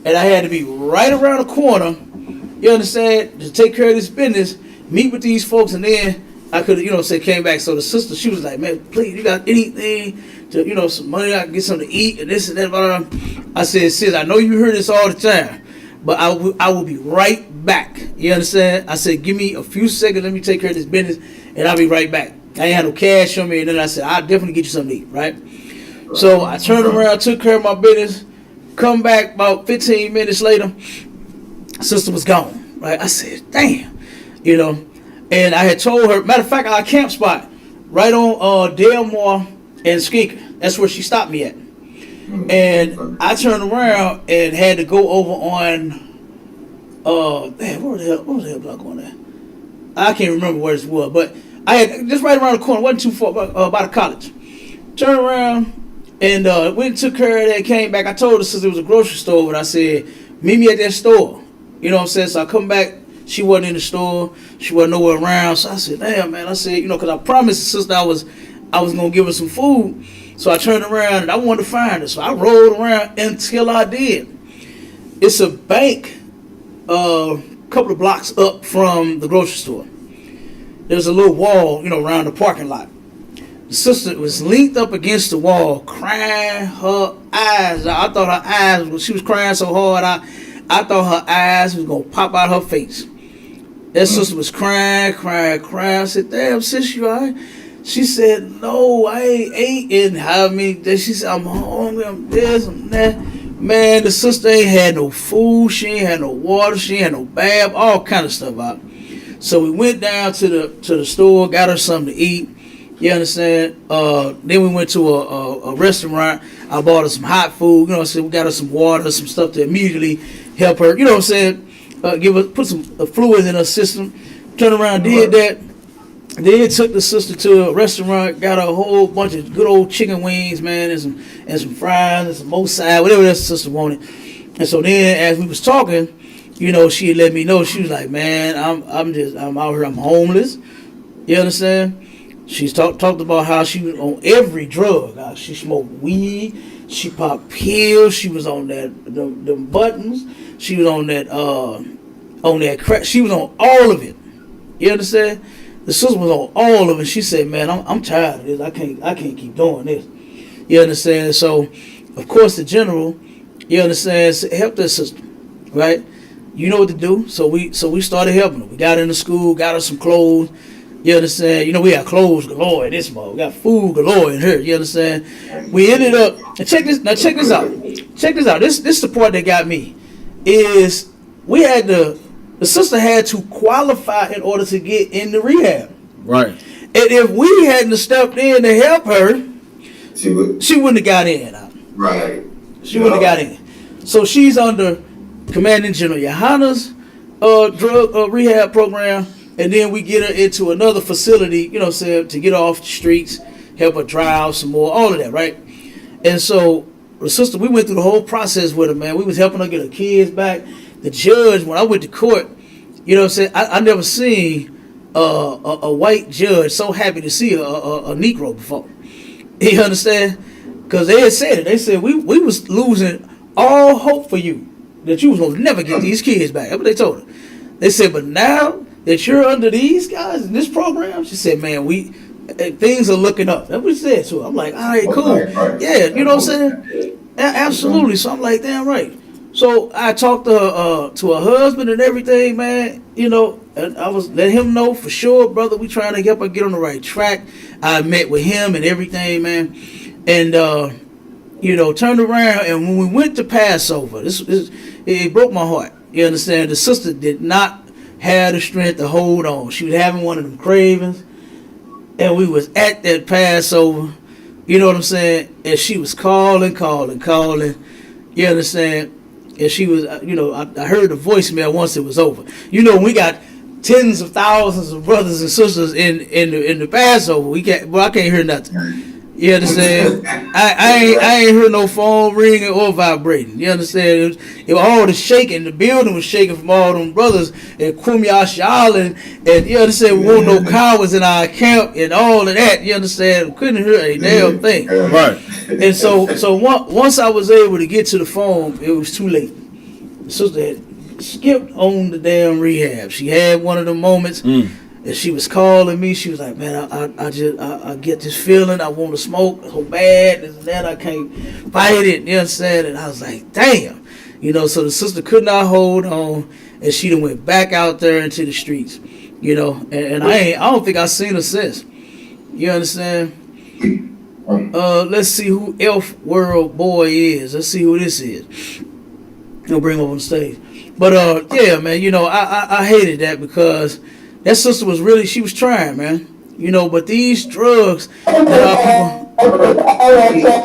and I had to be right around the corner, you understand, to take care of this business, meet with these folks, and then I could, you know, came back. So the sister, she was like, man, please, you got anything to, you know, some money, I can get something to eat, and this and that, blah, blah. I said, sis, I know you hear this all the time, but I will be right back. You understand? I said, give me a few seconds, let me take care of this business, and I'll be right back. I ain't had no cash on me, and then I said, I'll definitely get you something to eat, right? So I turned around, took care of my business, come back about 15 minutes later, sister was gone, right? I said, damn, you know, and I had told her, matter of fact, our camp spot, right on Delmore and Skinker, that's where she stopped me at. And I turned around and had to go over on, what was the hell block on there? I can't remember where it was, but I had just right around the corner, wasn't too far, by the college. Turned around and went and took care of that, came back. I told her since it was a grocery store, but I said, meet me at that store. You know what I'm saying? So I come back, she wasn't in the store, she wasn't nowhere around. So I said, damn, man. I said, you know, because I promised the sister I was going to give her some food. So I turned around and I wanted to find her. So I rolled around until I did. It's a bank a couple of blocks up from the grocery store. There's a little wall, you know, around the parking lot. The sister was leaned up against the wall, crying her eyes out. I thought her eyes, she was crying so hard, I thought her eyes was going to pop out her face. That sister was crying. I said, damn, sis, you all right? She said, no, I ain't ate in how many days. She said, I'm hungry, I'm this, I'm that. Man, the sister ain't had no food, she ain't had no water, she ain't had no bath, all kind of stuff out. So we went down to the store, got her something to eat. You understand? Then we went to a restaurant. I bought her some hot food. You know what I'm saying? We got her some water, some stuff to immediately help her. You know what I'm saying? Put some fluids in her system. Turned around, did that. Then took the sister to a restaurant, got her a whole bunch of good old chicken wings, man, and some fries and some Mosai, whatever that sister wanted. And so then, as we was talking, you know, she let me know. She was like, "Man, I'm out here. I'm homeless." You understand? She's talked about how she was on every drug. She smoked weed. She popped pills. She was on them buttons. She was on that crack. She was on all of it. You understand? The sister was on all of it. She said, "Man, I'm tired of this. I can't keep doing this." You understand? So, of course, the general, you understand, helped that sister, right? You know what to do. So we started helping her. We got into school, got her some clothes. You understand? You know, we got clothes galore in this mode. We got food galore in here. You understand? We ended up, and check this out. Check this out. This is the part that got me. Is we had the sister had to qualify in order to get into rehab. Right. And if we hadn't stepped in to help her, she wouldn't have got in. Right. She wouldn't have got in. So she's under Commanding General Johanna's drug rehab program. And then we get her into another facility, you know what I'm saying, to get her off the streets, help her dry out some more, all of that, right? And so the sister, we went through the whole process with her, man. We was helping her get her kids back. The judge, when I went to court, you know what I'm saying, I never seen a white judge so happy to see a Negro before. You understand? Because they had said it. They said, we was losing all hope for you, that you was going to never get these kids back. That's what they told her. They said, but now that you're under these guys in this program, she said, man, things are looking up. That's what she said to her. I'm like, all right, cool. Right. Yeah, you know what I'm saying? Absolutely. So I'm like, damn right. So I talked to her husband and everything, man. You know, and I was letting him know for sure, brother, we trying to help her get on the right track. I met with him and everything, man. And, you know, turned around, and when we went to Passover, it broke my heart. You understand? The sister did not have the strength to hold on. She was having one of them cravings, and we was at that Passover. You know what I'm saying? And she was calling. You understand? And she was, you know, I heard the voicemail once it was over. You know, we got tens of thousands of brothers and sisters in the Passover. I can't hear nothing. You understand? I ain't heard no phone ringing or vibrating. You understand? It was all the shaking. The building was shaking from all them brothers and Kumyashal and you understand? We want no cowards in our camp and all of that. You understand? We couldn't hear a damn thing. Right. And so once I was able to get to the phone, it was too late. The sister had skipped on the damn rehab. She had one of the moments. And she was calling me. She was like, man, I get this feeling. I want to smoke so bad. This and that. I can't fight it. You understand? And I was like, damn. You know, so the sister could not hold on. And she done went back out there into the streets. You know, and I don't think I've seen her since. You understand? Let's see who Elf World Boy is. Let's see who this is. I'll bring him up on stage. But, yeah, man, you know, I hated that because that sister was really, she was trying, man. You know, but these drugs that our people.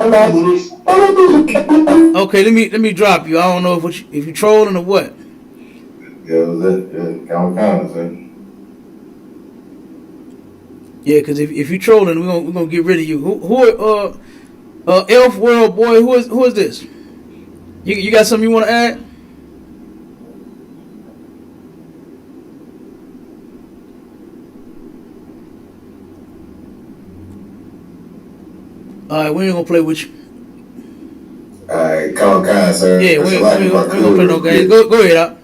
Okay, let me drop you. I don't know if you trolling or what. Yeah, that's it. Yeah, count, sir. Yeah, because if you trolling, we're gonna get rid of you. Who Elf World Boy? Who is this? You got something you want to add? All right, we ain't gonna play with you. Alright, count, sir. Yeah, we ain't gonna play no games. Go ahead, up.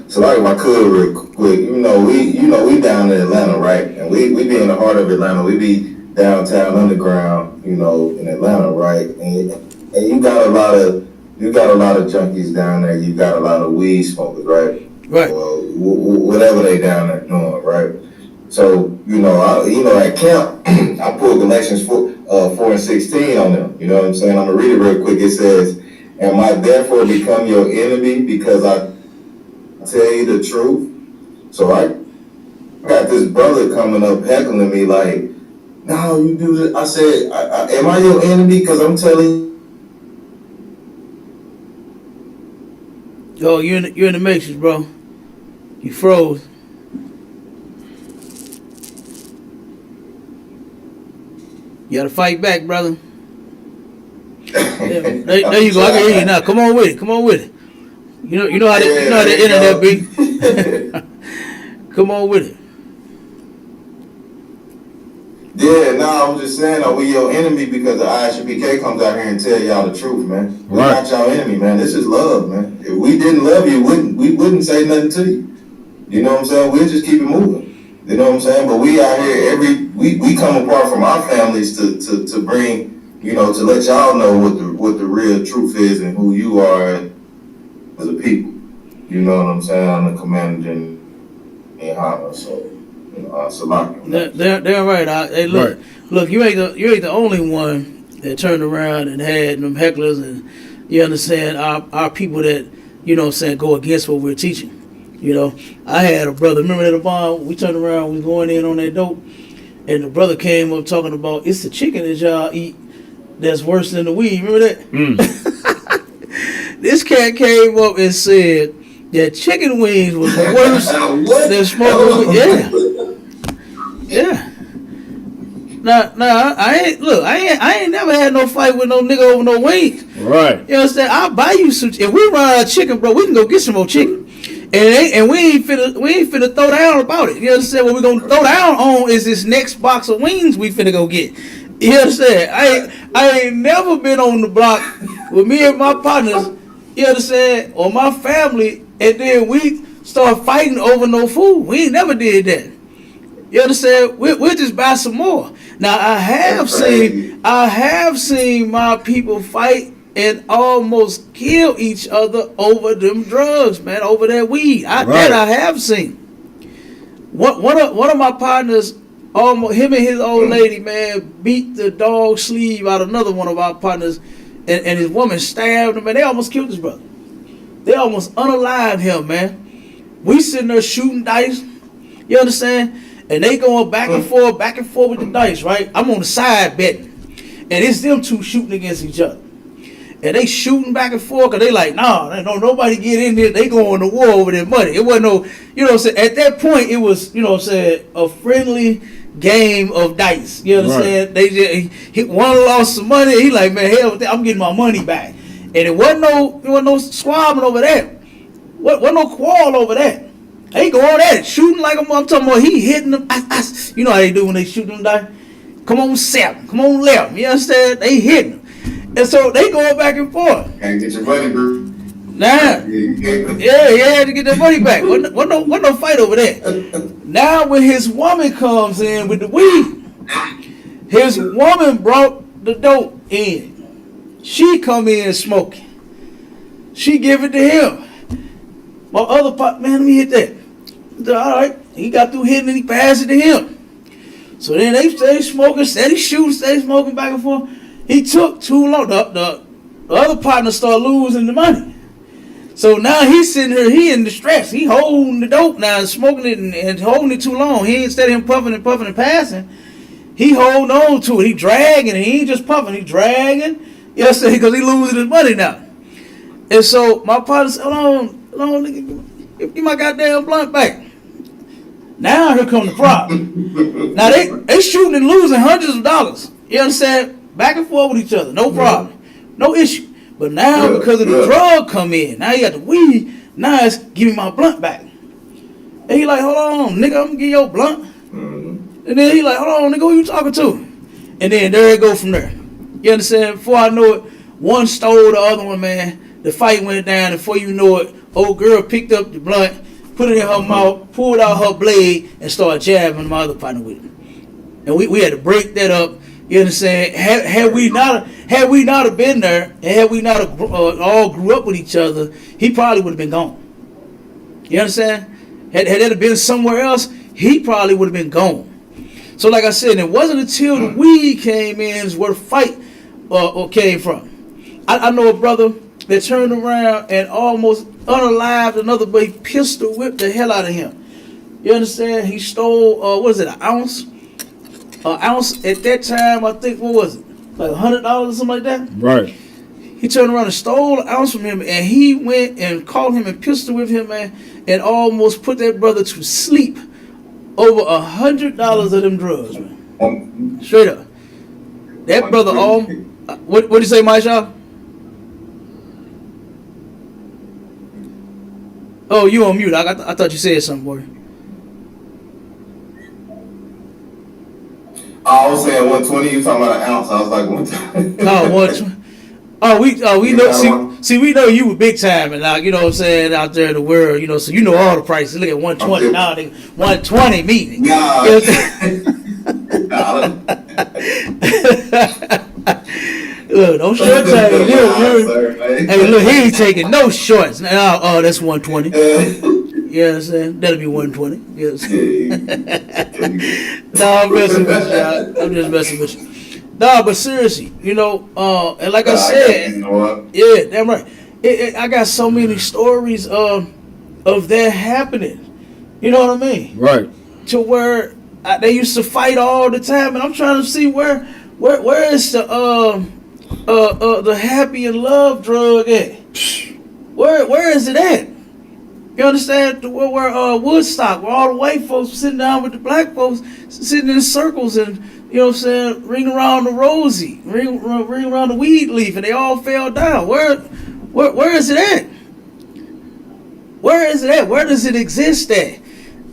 So like if I could real quick, we down in Atlanta, right? And we be in the heart of Atlanta. We be downtown underground, in Atlanta, right? And you got a lot of junkies down there. You got a lot of weed smokers, right? Right. Or whatever they down there doing, right? So at camp, I pulled Galatians 4 and 16 on them. You know what I'm saying? I'm gonna read it real quick. It says, "Am I therefore become your enemy because I tell you the truth?" So I got this brother coming up heckling me like, "No, you do this." I said, "Am I your enemy because I'm telling you?" Yo, you're in the matrix, bro. You froze. You gotta fight back, brother. There you go. I can hear you now. Come on with it. Come on with it. You know how the internet be. Come on with it. Yeah, I was just saying, we your enemy because the ISUPK comes out here and tell y'all the truth, man. We're not y'all enemy, man. This is love, man. If we didn't love you, we wouldn't say nothing to you. You know what I'm saying? We'll just keep it moving. You know what I'm saying? But we out here we come apart from our families to bring, to let y'all know what the real truth is and who you are as a people. You know what I'm saying? I'm the commander in Hana, so. They're right. Hey, look, you ain't the only one that turned around and had them hecklers, and you understand our people that go against what we're teaching. I had a brother. Remember that bomb? We turned around, we was going in on that dope, and the brother came up talking about it's the chicken that y'all eat that's worse than the weed. Remember that? This cat came up and said that chicken wings was worse than smoking weed. Yeah. Now, I ain't never had no fight with no nigga over no wings. Right. You understand? I'll buy you some. If we run out of chicken, bro, we can go get some more chicken. And we ain't finna throw down about it. You understand? What we gonna throw down on is this next box of wings we finna go get. You understand? I ain't never been on the block with me and my partners, you understand, or my family, and then we start fighting over no food. We ain't never did that. You understand? We'll just buy some more. Now I have seen my people fight and almost kill each other over them drugs, man, over that weed. That I have seen. One of my partners, him and his old lady, man, beat the dog sleeve out of another one of our partners, and his woman stabbed him, and they almost killed his brother. They almost unalived him, man. We sitting there shooting dice. You understand? And they going back and forth with the dice, right? I'm on the side betting. And it's them two shooting against each other. And they shooting back and forth because they like, nah, don't nobody get in there. They going to war over their money. It wasn't no, at that point, it was, a friendly game of dice. You understand? Right. They just, one lost some money. He like, man, hell with that. I'm getting my money back. And it wasn't no squabbling over that. Wasn't no quarrel over that. They going at it, shooting like I'm talking about. He hitting them. You know how they do when they shoot them dice? Come on 7, come on 11. You understand? They hitting them. And so they going back and forth. Can't get your money, bro. Nah. Yeah, to get their money back. Wasn't no fight over that. Now when his woman comes in with the weed, his woman brought the dope in. She come in smoking. She give it to him. My other part, man, let me hit that. All right, he got through hitting and he passed it to him. So then they stay smoking, steady shooting, steady smoking back and forth. He took too long. The other partner started losing the money. So now he's sitting here, he in distress. He holding the dope now and smoking it and holding it too long. He instead of him puffing and passing, he holding on to it. He dragging it. He ain't just puffing, he dragging. You know what I'm saying? Because he losing his money now. And so my partner said, hold on, nigga, give my goddamn blunt back. Now here come the problem. Now they shooting and losing hundreds of dollars. You understand? Back and forth with each other. No problem. No issue. But now because of the drug come in, now you got the weed, now it's give me my blunt back. And he like, hold on, nigga, I'm gonna give you your blunt. And then he like, hold on, nigga, who you talking to? And then there it go from there. You understand? Before I know it, one stole the other one, man. The fight went down, and before you know it, old girl picked up the blunt, put it in her mouth, pulled out her blade, and started jabbing my other partner with it. And we had to break that up. You understand? Had we not have been there, and had we not have, all grew up with each other, he probably would have been gone. You understand? Had that been somewhere else, he probably would have been gone. So like I said, it wasn't until the weed came in is where the fight came from. I know a brother that turned around and almost unalived another, but he pistol whipped the hell out of him. You understand? He stole, an ounce? An ounce at that time, I think, what was it? Like $100 or something like that? Right. He turned around and stole an ounce from him, and he went and caught him and pistol whipped him, man, and almost put that brother to sleep over $100 of them drugs, man. Straight up. That brother, what did you say, Maisha? Oh, you on mute. I thought you said something, boy. I was saying 120. You talking about an ounce? I was like 120. Oh, what? We You know. got one? See, we know you were big time, and you know what I'm saying, out there in the world, you know, so you know all the prices. Look at 120 now. They 120 meeting. Nah. You know look, don't short change. Hey, look, he ain't taking no shorts. Now, oh, that's 120. You know what I'm saying? That'll be 120. Yes. No, I'm messing with you. I'm just messing with you. No, but seriously, you know, and like I said, yeah, damn right. I got so many stories of that happening. You know what I mean? Right. To where they used to fight all the time, and I'm trying to see where is the happy and love drug at? Where is it at? You understand? Where Woodstock, where all the white folks were sitting down with the black folks, sitting in circles and, you know what I'm saying, ring around the rosy, ring around the weed leaf, and they all fell down. Where is it at? Where is it at? Where does it exist at?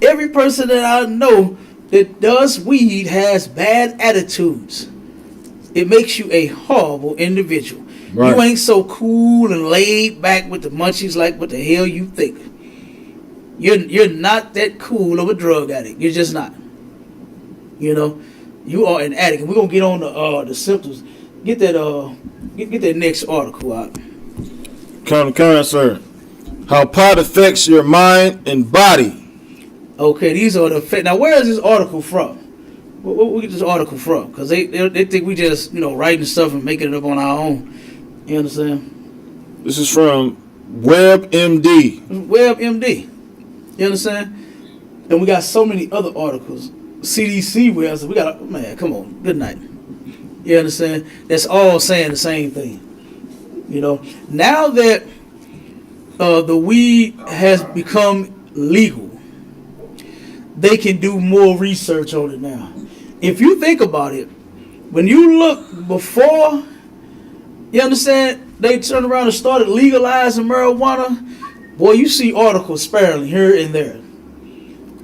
Every person that I know that does weed has bad attitudes. It makes you a horrible individual. Right. You ain't so cool and laid back with the munchies like what the hell you think. You're not that cool of a drug addict. You're just not. You know, you are an addict. And we're gonna get on the symptoms. Get that get that next article out. Counter, sir. How pot affects your mind and body. Okay, these are the effects. Now, where is this article from? Where we get this article from? Because they think we just, you know, writing stuff and making it up on our own. You understand? This is from WebMD. WebMD. You understand? And we got so many other articles. CDC websites. We got, man, come on. Good night. You understand? That's all saying the same thing. You know, now that the weed has become legal, they can do more research on it now. If you think about it, when you look before, you understand, they turned around and started legalizing marijuana, boy, you see articles sparingly here and there.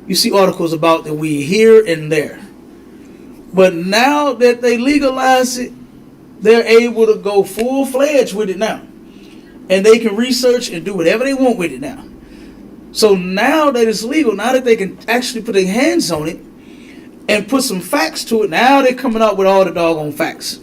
You see articles about the weed here and there. But now that they legalize it, they're able to go full-fledged with it now. And they can research and do whatever they want with it now. So now that it's legal, now that they can actually put their hands on it and put some facts to it, now they're coming out with all the doggone facts.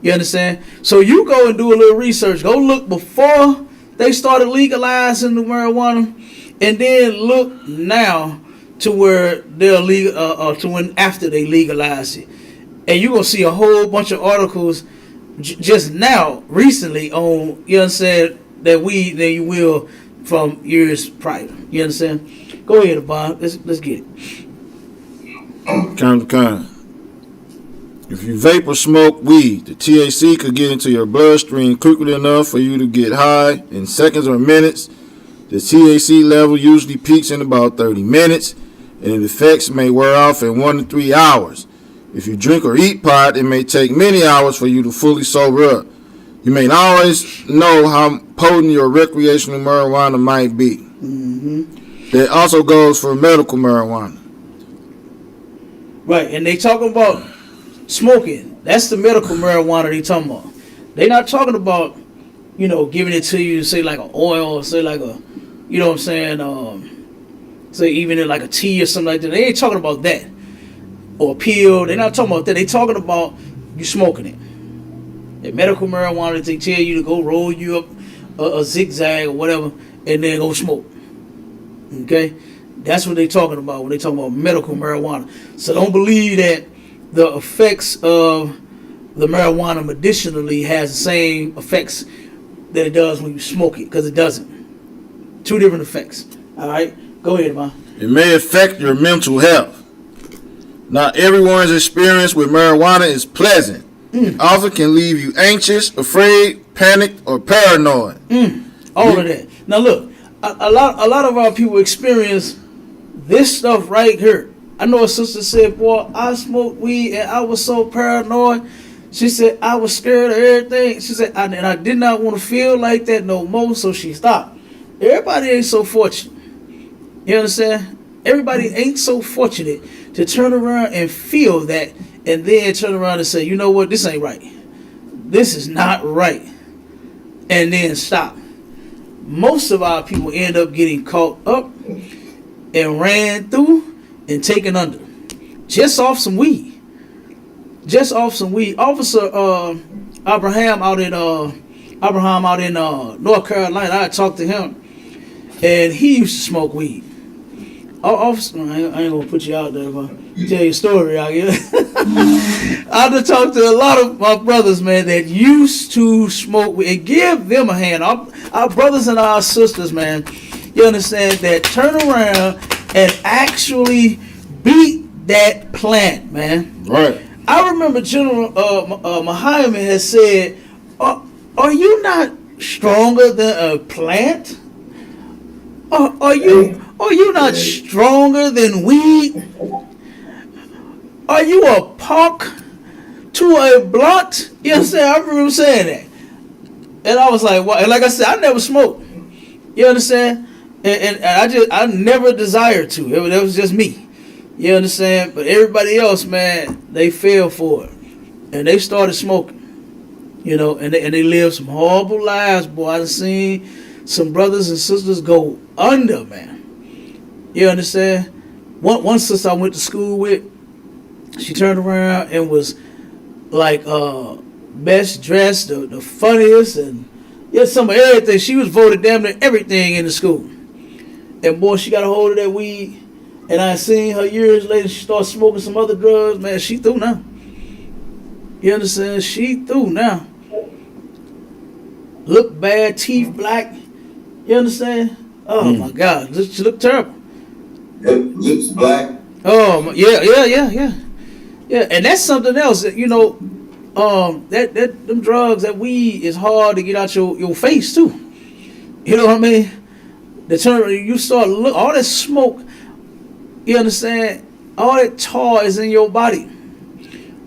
You understand? So you go and do a little research. Go look before they started legalizing the marijuana, and then look now to where they're legal, to when after they legalize it. And you're going to see a whole bunch of articles just now, recently, on, you understand, that weed than you will from years prior. You understand? Go ahead, Bob. Let's get it. Kind. If you vape or smoke weed, the THC could get into your bloodstream quickly enough for you to get high in seconds or minutes. The THC level usually peaks in about 30 minutes, and the effects may wear off in 1 to 3 hours. If you drink or eat pot, it may take many hours for you to fully sober up. You may not always know how potent your recreational marijuana might be. Mm-hmm. That also goes for medical marijuana. Right, and they talking about smoking. That's the medical marijuana they talking about. They not talking about, you know, giving it to you, say like an oil, or say like a, you know what I'm saying, say even in like a tea or something like that. They ain't talking about that. Or a pill. They're not talking about that. They talking about you smoking it. The medical marijuana, they tell you to go roll you up a zigzag or whatever, and then go smoke. Okay? That's what they talking about when they talking about medical marijuana. So don't believe that the effects of the marijuana medicinally has the same effects that it does when you smoke it, because it doesn't. 2 different effects. All right? Go ahead, man. It may affect your mental health. Not everyone's experience with marijuana is pleasant. It often can leave you anxious, afraid, panicked, or paranoid. All of that. Now look, a lot of our people experience this stuff right here. I know a sister said, boy, I smoked weed and I was so paranoid. She said, I was scared of everything. She said, and I did not want to feel like that no more, so she stopped. everybody ain't so fortunate. You understand? Everybody ain't so fortunate to turn around and feel that and then turn around and say, you know what, this ain't right. This is not right. And then stop. Most of our people end up getting caught up and ran through and taken under. Just off some weed. Just off some weed. Officer Abraham out in North Carolina, I talked to him, and he used to smoke weed. Officer, I ain't gonna put you out there, but tell your story out here. I've talked to a lot of my brothers, man, that used to smoke weed, and give them a hand. Our brothers and our sisters, man, you understand, that turn around and actually beat that plant, man. Right. I remember General Muhammad has said, are you not stronger than a plant? Are you not stronger than weed? Are you a punk to a blunt? You understand? I remember saying that. And I was like, what? And like I said, I never smoked. You understand? And I never desired to. That was just me. You understand? But everybody else, man, they fell for it. And they started smoking. You know, and they lived some horrible lives, boy. I've seen some brothers and sisters go under, man. You understand? One sister I went to school with, she turned around and was like best dressed, the funniest, and some of everything. She was voted damn near everything in the school. And boy, she got a hold of that weed. And I seen her years later, she started smoking some other drugs. Man, she through now. You understand? She through now. Look bad, teeth black. You understand? Oh my God, she looked terrible. Lips black. Oh yeah. And that's something else. You know, that them drugs, that weed is hard to get out your face too. You know what I mean? You start look all that smoke. You understand? All that tar is in your body.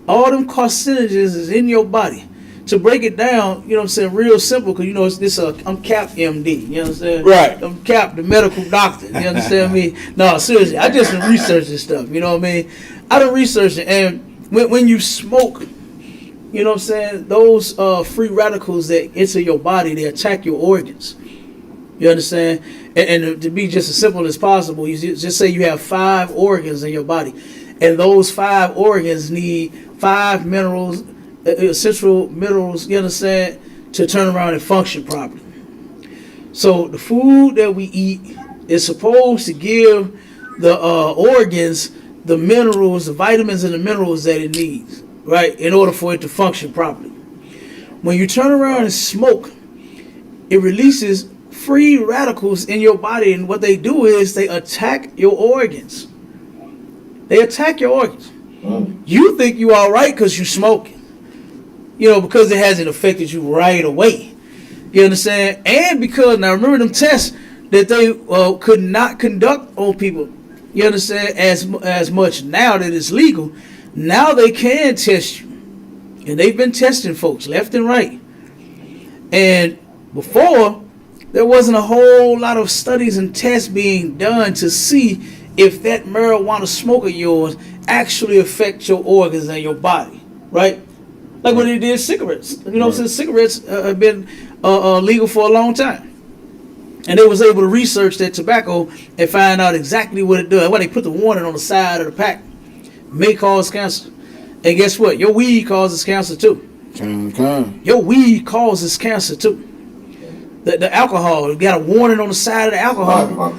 All them carcinogens is in your body. To break it down, you know what I'm saying, real simple, because you know I'm Cap MD, you understand? Right. I'm Cap, the medical doctor, you understand me? No, seriously, I just done research this stuff, you know what I mean? I done researched it, and when you smoke, you know what I'm saying, those free radicals that enter your body, they attack your organs. You understand? And to be just as simple as possible, you just say you have 5 organs in your body, and those 5 organs need 5 minerals, essential minerals, you understand, to turn around and function properly. So the food that we eat is supposed to give the organs the minerals, the vitamins and the minerals that it needs, right, in order for it to function properly. When you turn around and smoke, it releases free radicals in your body, and what they do is they attack your organs. They attack your organs. You think you all right because you smoking. You know, because it hasn't affected you right away. You understand? And because, now remember them tests that they could not conduct on people, you understand, as much now that it's legal. Now they can test you. And they've been testing folks left and right. And before, there wasn't a whole lot of studies and tests being done to see if that marijuana smoke of yours actually affects your organs and your body, right? Like when they did cigarettes. You know what I'm saying? Cigarettes have been legal for a long time. And they was able to research that tobacco and find out exactly what it does. Well, they put the warning on the side of the pack. May cause cancer. And guess what? Your weed causes cancer too. Your weed causes cancer too. The alcohol, you got a warning on the side of the alcohol.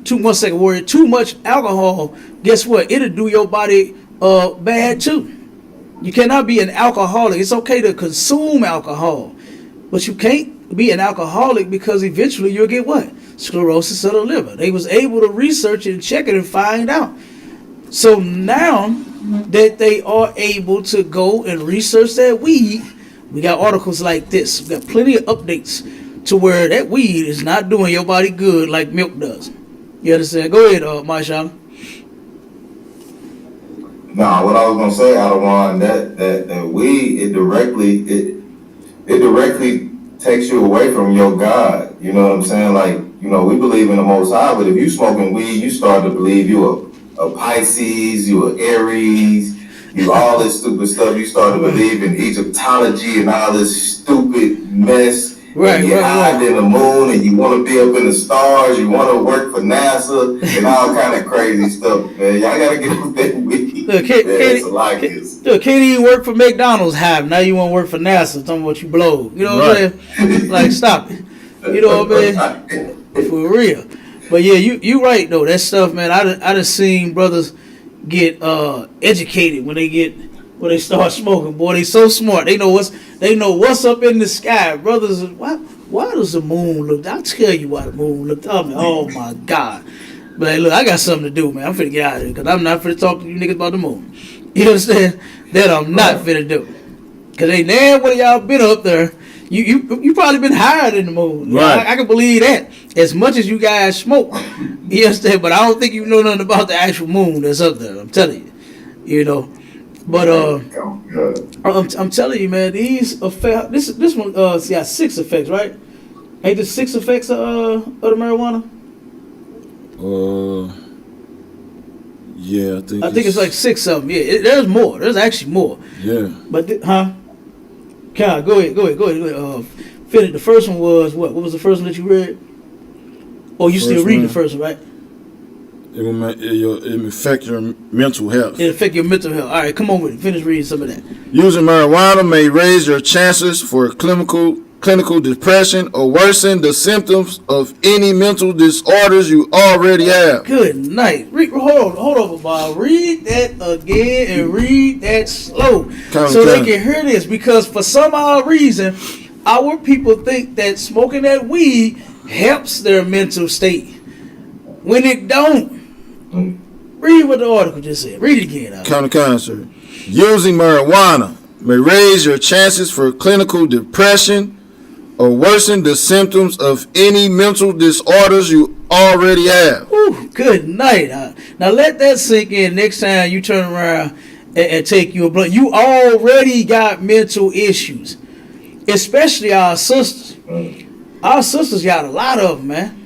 Too much alcohol, guess what? It'll do your body bad too. You cannot be an alcoholic. It's okay to consume alcohol, but you can't be an alcoholic because eventually you'll get what? Sclerosis of the liver. They was able to research it and check it and find out. So now that they are able to go and research that weed, we got articles like this. We got plenty of updates to where that weed is not doing your body good like milk does. You understand? Go ahead, Marshawn. Nah, what I was gonna say, Adawan, that weed, it directly takes you away from your God. You know what I'm saying? Like you know, we believe in the Most High, but if you smoking weed, you start to believe you a Pisces, you a Aries, you all this stupid stuff. You start to believe in Egyptology and all this stupid mess. Right, and you hide in the moon, and you want to be up in the stars. You want to work for NASA and all kind of crazy stuff, man. Y'all gotta get with that weed. Look, can't even work for McDonald's. Now you want to work for NASA? Talking about you blow. You know what I'm saying? Like, stop it. You know what I mean? For real. But yeah, you right though. That stuff, man. I just seen brothers get educated when they start smoking. Boy, they so smart. They know what's up in the sky. Brothers, why does the moon look? I'll tell you why the moon looked. Oh my God. But hey, look, I got something to do, man. I'm finna get out of here because I'm not finna talk to you niggas about the moon. You understand? That I'm not finna do. Because ain't there one of y'all been up there. You probably been higher than the moon. Right. I can believe that. As much as you guys smoke. You understand? But I don't think you know nothing about the actual moon that's up there. I'm telling you. You know. But I'm telling you, man, these effects. This one got 6 effects, right? Ain't there 6 effects of the marijuana? Yeah, I think it's like 6 of them. Yeah, there's more. There's actually more. Yeah. But Kyle, go ahead. Finish. The first one was what? What was the first one that you read? Oh, you still reading the first one, right? It will affect your mental health. It affect your mental health. All right, come on with it. Finish reading some of that. Using marijuana may raise your chances for clinical depression or worsen the symptoms of any mental disorders you already have. Good night. Hold over, Bob. Read that again and read that slow so they can hear this. Because for some odd reason, our people think that smoking that weed helps their mental state when it don't. Read what the article just said. Read it again. Counter, sir. Using marijuana may raise your chances for clinical depression or worsen the symptoms of any mental disorders you already have. Ooh, good night. Now let that sink in. Next time you turn around and take you a blunt, you already got mental issues, especially our sisters. Our sisters got a lot of them, man.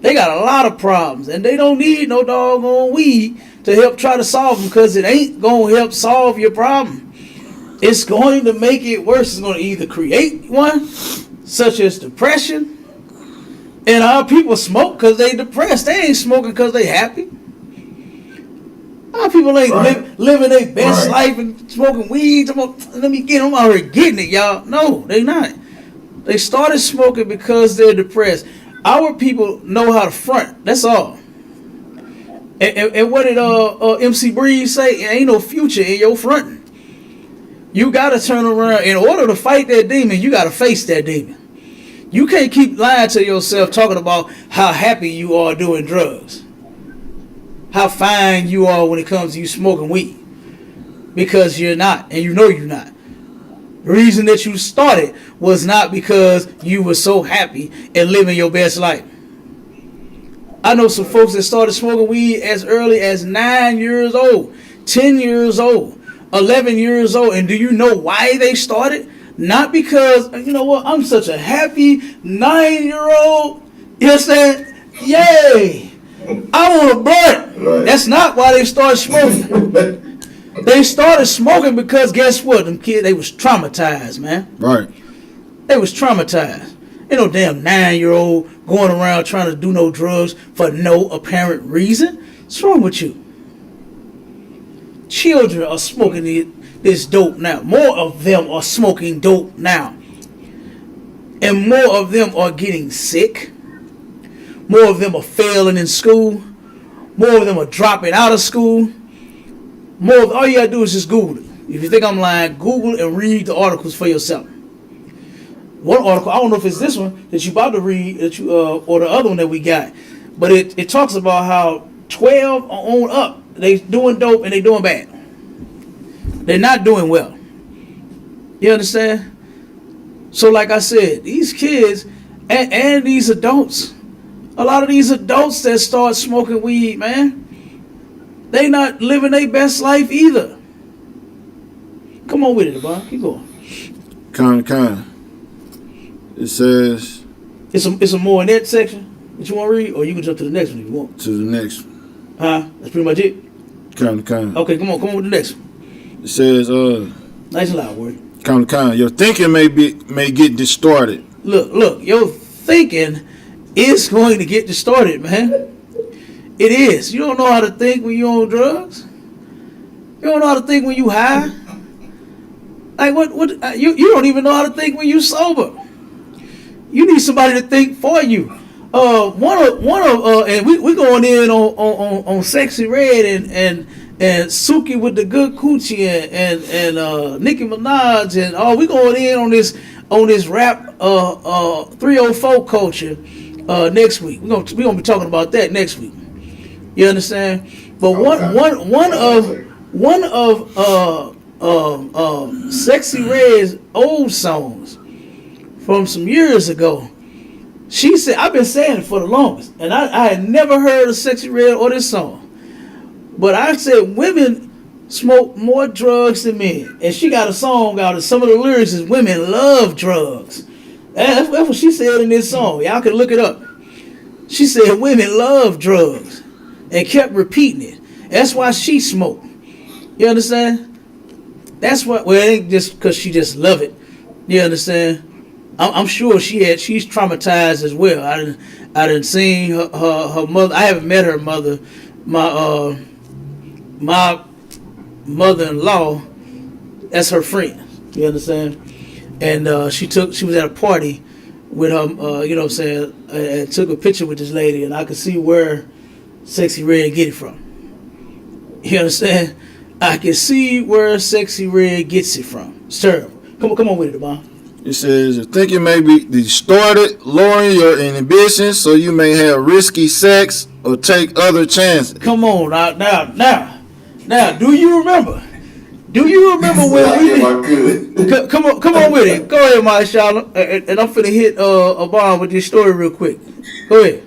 They got a lot of problems, and they don't need no doggone weed to help try to solve them, because it ain't going to help solve your problem. It's going to make it worse. It's going to either create one, such as depression, and our people smoke because they depressed. They ain't smoking because they happy. Our people ain't living their best life and smoking weed. I'm already getting it, y'all. No, they not. They started smoking because they're depressed. Our people know how to front. That's all. And what did MC Breeze say? It ain't no future in your fronting. You got to turn around. In order to fight that demon, you got to face that demon. You can't keep lying to yourself talking about how happy you are doing drugs. How fine you are when it comes to you smoking weed. Because you're not. And you know you're not. The reason that you started was not because you were so happy and living your best life. I know some folks that started smoking weed as early as 9 years old, 10 years old, 11 years old. And do you know why they started? Not because, you know what, I'm such a happy 9-year-old. You understand? Yay! I want a blunt. Right. That's not why they started smoking. They started smoking because guess what? Them kids, they was traumatized, man. Right. They was traumatized. Ain't no damn 9-year-old going around trying to do no drugs for no apparent reason. What's wrong with you? Children are smoking this dope now. More of them are smoking dope now. And more of them are getting sick. More of them are failing in school. More of them are dropping out of school. All you gotta do is just Google it. If you think I'm lying, Google and read the articles for yourself. One article, I don't know if it's this one that you about to read, or the other one that we got, but it talks about how 12 on up, they doing dope and they doing bad. They're not doing well. You understand? So like I said, these kids and these adults, a lot of these adults that start smoking weed, man, they not living their best life either. Come on with it, Bob. Keep going. Kind. It says... It's a more in that section that you want to read, or you can jump to the next one if you want. To the next one. Huh? That's pretty much it. Kind. Okay, come on with the next one. It says, Nice and loud, word. kind. Your thinking may get distorted. Look, your thinking is going to get distorted, man. It is. You don't know how to think when you're on drugs. You don't know how to think when you high. Like what you don't even know how to think when you sober. You need somebody to think for you. One of and we going in on Sexy Red and Suki with the good coochie and Nicki Minaj and we going in on this rap 304 culture next week. We gonna be talking about that next week. You understand? But one of Sexy Red's old songs from some years ago. She said, I've been saying it for the longest, and I had never heard of Sexy Red or this song. But I said women smoke more drugs than men. And she got a song out, and some of the lyrics is women love drugs. That's what she said in this song. Y'all can look it up. She said women love drugs and kept repeating it. That's why she smoked. You understand? That's what, well, it ain't just because she just love it. You understand? I'm sure she's traumatized as well. I didn't seen her mother. I haven't met her mother. My mother-in-law, that's her friend. You understand? And she was at a party with her, you know what I'm saying, and took a picture with this lady, and I could see where Sexy Red get it from. You understand? I can see where Sexy Red gets it from. It's terrible. Come on with it, Devon. It says, your thinking may be distorted, lowering your inhibitions so you may have risky sex or take other chances. Come on, now, do you remember? Do you remember when we... Come on with it. Go ahead, my Charlotte. And I'm finna hit a bomb with this story real quick. Go ahead.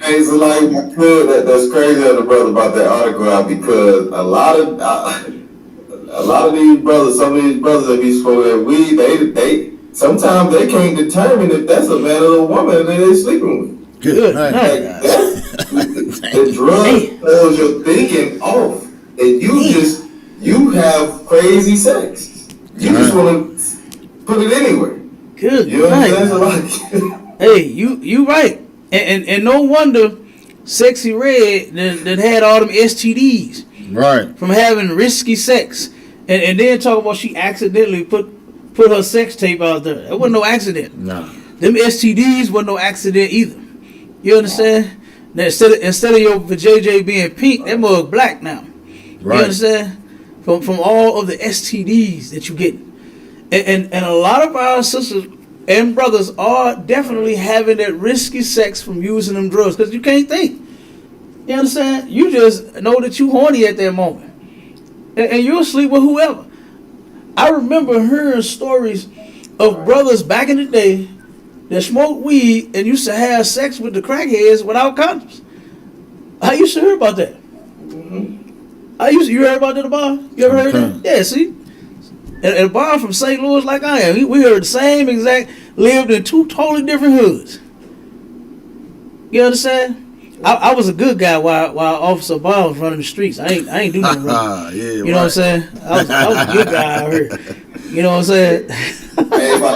Hey, so like, that's crazy of the brother about that article out, because a lot of these brothers, some of these brothers that be smoking that weed, they sometimes they can't determine if that's a man or a woman that they sleeping with. Good. The drug throws your thinking off, and you have crazy sex. You just want to put it anywhere. Good. You know what I'm saying? Hey, you right. And no wonder Sexy Red that had all them STDs. Right. From having risky sex. And then talk about she accidentally put her sex tape out there. It wasn't no accident. No. Them STDs wasn't no accident either. You understand? Now, instead of your vajayjay being pink, that mug black now. Right. You understand? From all of the STDs that you get. And a lot of our sisters and brothers are definitely having that risky sex from using them drugs, because you can't think. You understand? You just know that you horny at that moment. And you'll sleep with whoever. I remember hearing stories of brothers back in the day that smoked weed and used to have sex with the crackheads without condoms. I used to hear about that. Mm-hmm. You heard about that, Bob? You ever heard that? Yeah, see? And Bob from St. Louis like I am, we heard the same exact, lived in two totally different hoods. You understand? I was a good guy while Officer Bob was running the streets. I ain't do nothing wrong. Yeah, you know what I'm saying? I was a good guy out here. You know what I'm saying? Hey, if I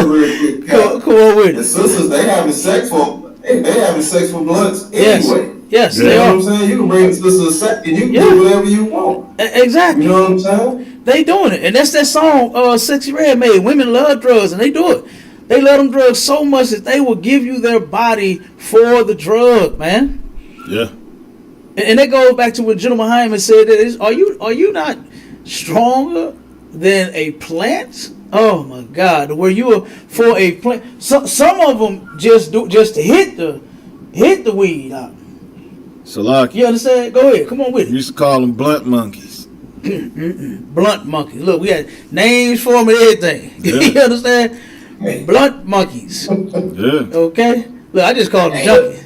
real quick, come on with it. The sisters, they having sex for blunts anyway. Yes, you they know are. what I'm saying? You can bring sisters sex and you can do whatever you want. Exactly. You know what I'm saying? They doing it, and that's that song Sexy Red made. Women love drugs, and they do it. They love them drugs so much that they will give you their body for the drug, man. Yeah. And that goes back to what General Hyman said. That are you not stronger than a plant? Oh my God! Where you are for a plant? Some of them just to hit the weed out. So like, you understand? Go ahead, come on with it. We used to call them blunt monkeys. Blunt monkeys. Look, we had names for them and everything. Yeah. You understand? Blunt monkeys. Yeah. Okay. Look, I just call them junkies.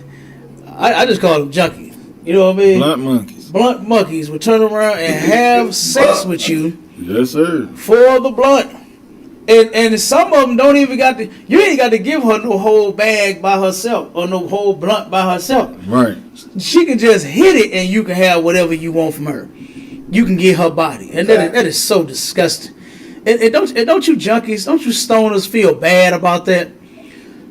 I just call them junkies. You know what I mean? Blunt monkeys. Blunt monkeys will turn around and have sex with you. Yes, sir. For the blunt. And some of them don't even got to. You ain't got to give her no whole bag by herself or no whole blunt by herself. Right. She can just hit it, and you can have whatever you want from her. You can get her body, and that is so disgusting. And don't you junkies, don't you stoners feel bad about that?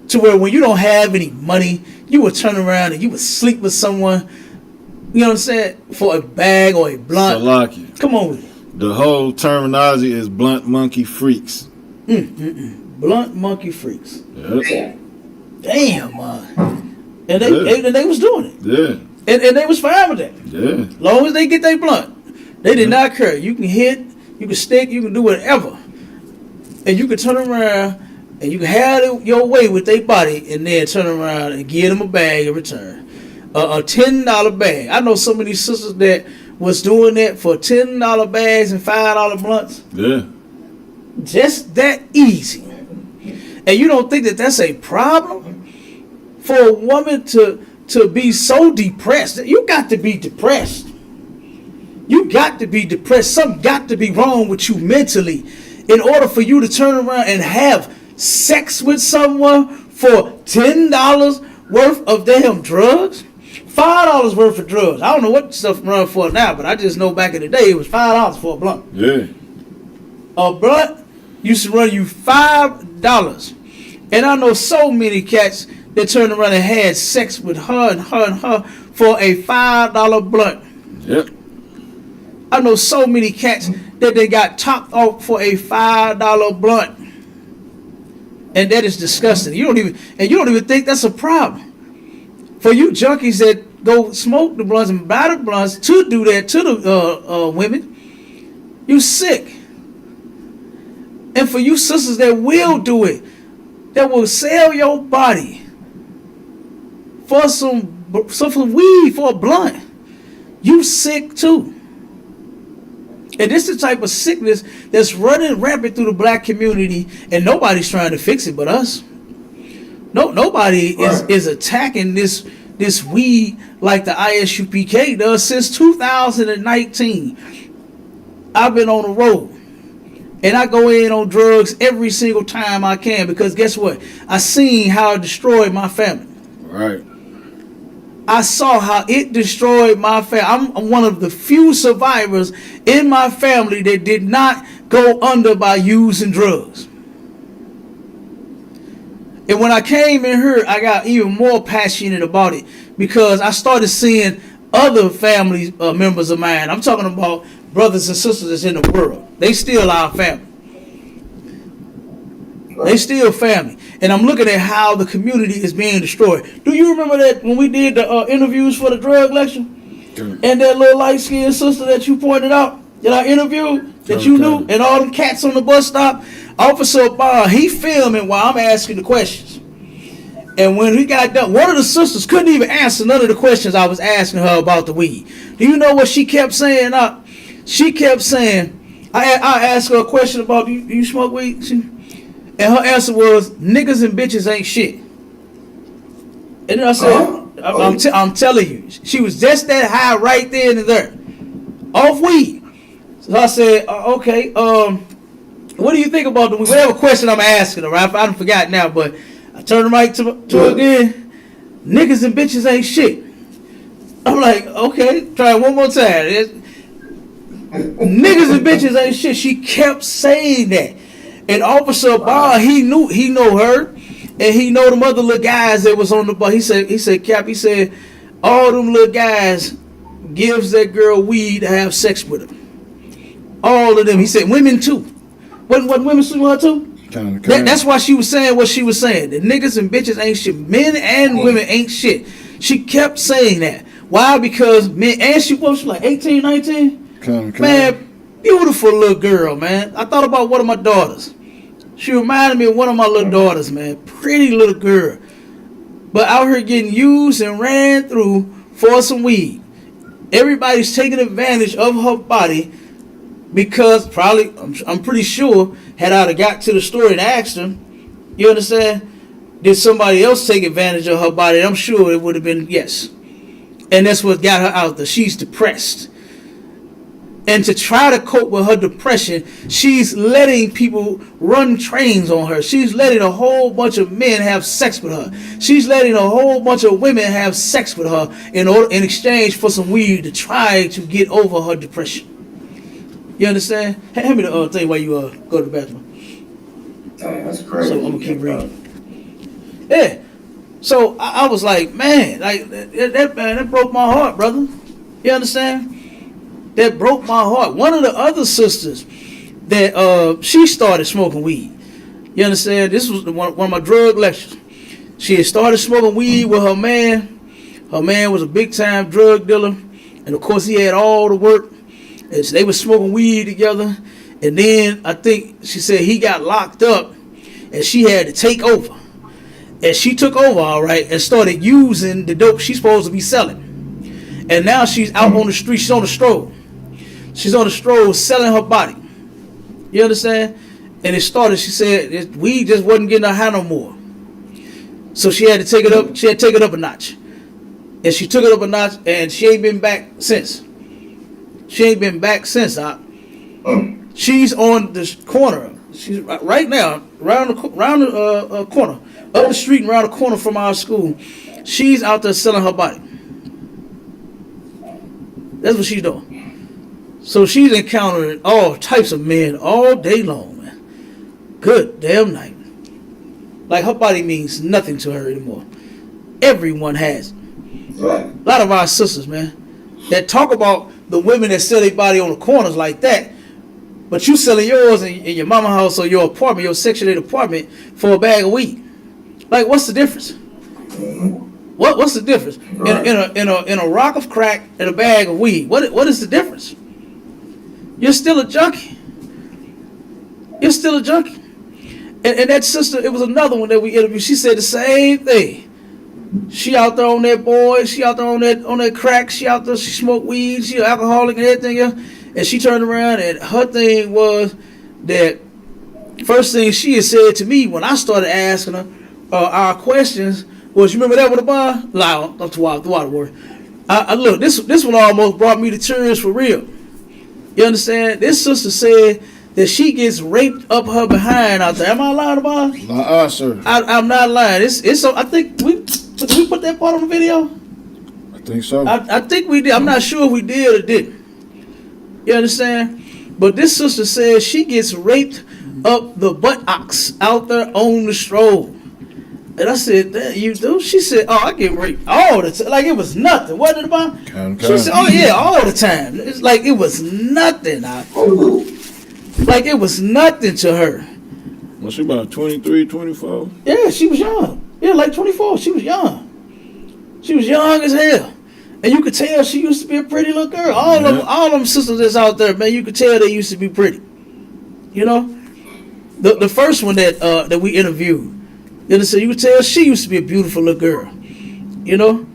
To where when you don't have any money, you would turn around and you would sleep with someone. You know what I'm saying? For a bag or a blunt. Salaki. Come on with it. The whole terminology is blunt monkey freaks. Blunt monkey freaks. Yep. Damn, man. And they was doing it. Yeah. And they was fine with that. Yeah. Long as they get their blunt. They did not care. You can hit, you can stick, you can do whatever. And you can turn around and you can have your way with their body and then turn around and give them a bag in return. A $10 bag. I know some of these sisters that was doing that for $10 bags and $5 blunts. Yeah. Just that easy. And you don't think that that's a problem for a woman to be so depressed? You got to be depressed. You got to be depressed. Something got to be wrong with you mentally in order for you to turn around and have sex with someone for $10 worth of damn drugs. $5 worth of drugs. I don't know what stuff run for now, but I just know back in the day it was $5 for a blunt. Yeah. A blunt used to run you $5. And I know so many cats that turned around and had sex with her and her for a $5 blunt. Yep. I know so many cats that they got topped off for a $5 blunt. And that is disgusting. You don't even think that's a problem. For you junkies that go smoke the blunts and buy the blunts to do that to the women, you sick. And for you sisters that will do it, that will sell your body for some weed, for a blunt, you sick too. And this is the type of sickness that's running rampant through the black community, and nobody's trying to fix it but us. Nobody is attacking this weed like the ISUPK does since 2019. I've been on the road. And I go in on drugs every single time I can because guess what? I seen how it destroyed my family. Right. I saw how it destroyed my family. I'm one of the few survivors in my family that did not go under by using drugs. And when I came in here, I got even more passionate about it because I started seeing other family members of mine. I'm talking about brothers and sisters that's in the world. They still our family. They still family. And I'm looking at how the community is being destroyed. Do you remember that when we did the interviews for the drug lecture? And that little light-skinned sister that you pointed out that I interviewed, that you knew, and all them cats on the bus stop? Officer Bond, he filming while I'm asking the questions. And when he got done, one of the sisters couldn't even answer none of the questions I was asking her about the weed. Do you know what she kept saying? She kept saying, I asked her a question about, you smoke weed? And her answer was, niggas and bitches ain't shit. And then I said, I'm telling you, she was just that high right then and there. Off weed. So I said, okay, what do you think about the weed? Whatever question I'm asking her, right? I don't forgot now, but I turned the mic to her again. Niggas and bitches ain't shit. I'm like, okay, try it one more time. Niggas and bitches ain't shit. She kept saying that. And Officer Bond, he know her, and he know them other little guys that was on the bus. He said, Cap, he said, all them little guys gives that girl weed to have sex with them. All of them. He said, women too. Wasn't women sleeping with her too? That's why she was saying what she was saying. The niggas and bitches ain't shit. Men and women ain't shit. She kept saying that. Why? Because men, and she was like 18, 19? Man, beautiful little girl, man. I thought about one of my daughters. She reminded me of one of my little daughters, man. Pretty little girl. But out here getting used and ran through for some weed. Everybody's taking advantage of her body because probably, I'm pretty sure, had I got to the store and asked her, you understand, did somebody else take advantage of her body? I'm sure it would have been yes. And that's what got her out there. She's depressed. And to try to cope with her depression, she's letting people run trains on her. She's letting a whole bunch of men have sex with her. She's letting a whole bunch of women have sex with her in exchange for some weed to try to get over her depression. You understand? Hand me the thing while you go to the bathroom. Dang, that's crazy. So I'm gonna keep reading. Yeah. So I was like, man, like that broke my heart, brother. You understand? That broke my heart. One of the other sisters that she started smoking weed. You understand? This was one of my drug lectures. She had started smoking weed with her man. Her man was a big time drug dealer, and of course he had all the work. And so they were smoking weed together. And then I think she said he got locked up, and she had to take over. And she took over, all right, and started using the dope she's supposed to be selling. And now she's out on the street. She's on the stroll. She's on the stroll selling her body. You understand? And it started, she said, weed just wasn't getting her high no more. So she had to take it up. She had to take it up a notch. And she took it up a notch, and she ain't been back since. She ain't been back since. She's on this corner. She's right now, around the corner. Up the street and around the corner from our school. She's out there selling her body. That's what she's doing. So she's encountering all types of men all day long, man. Good damn night. Like her body means nothing to her anymore. Everyone has it. A lot of our sisters, man, that talk about the women that sell their body on the corners like that, but you selling yours in your mama house or your apartment, your Section 8 apartment for a bag of weed. Like, what's the difference? What's the difference in a rock of crack and a bag of weed? What is the difference? You're still a junkie. You're still a junkie. And that sister, it was another one that we interviewed. She said the same thing. She out there on that boy. She out there on that crack. She out there. She smoked weed. She an alcoholic and everything else. And she turned around and her thing was that first thing she had said to me when I started asking her our questions was, you remember that one about? Loud, up to water word. I look, this one almost brought me to tears for real. You understand? This sister said that she gets raped up her behind out there. Am I lying about it? Sir. I'm not lying. It's so. I think did we put that part on the video? I think so. I think we did. I'm not sure if we did or didn't. You understand? But this sister says she gets raped up the buttocks out there on the stroll. And I said, that you do? She said, oh, I get raped all the time. Like it was nothing. Wasn't it about? She said, oh yeah, all the time. It's like it was nothing. Like it was nothing to her. Was she about 23, 24? Yeah, she was young. Yeah, like 24. She was young. She was young as hell. And you could tell she used to be a pretty little girl. All them sisters that's out there, man, you could tell they used to be pretty. You know? The first one that we interviewed, you understand, you could tell she used to be a beautiful little girl. You know?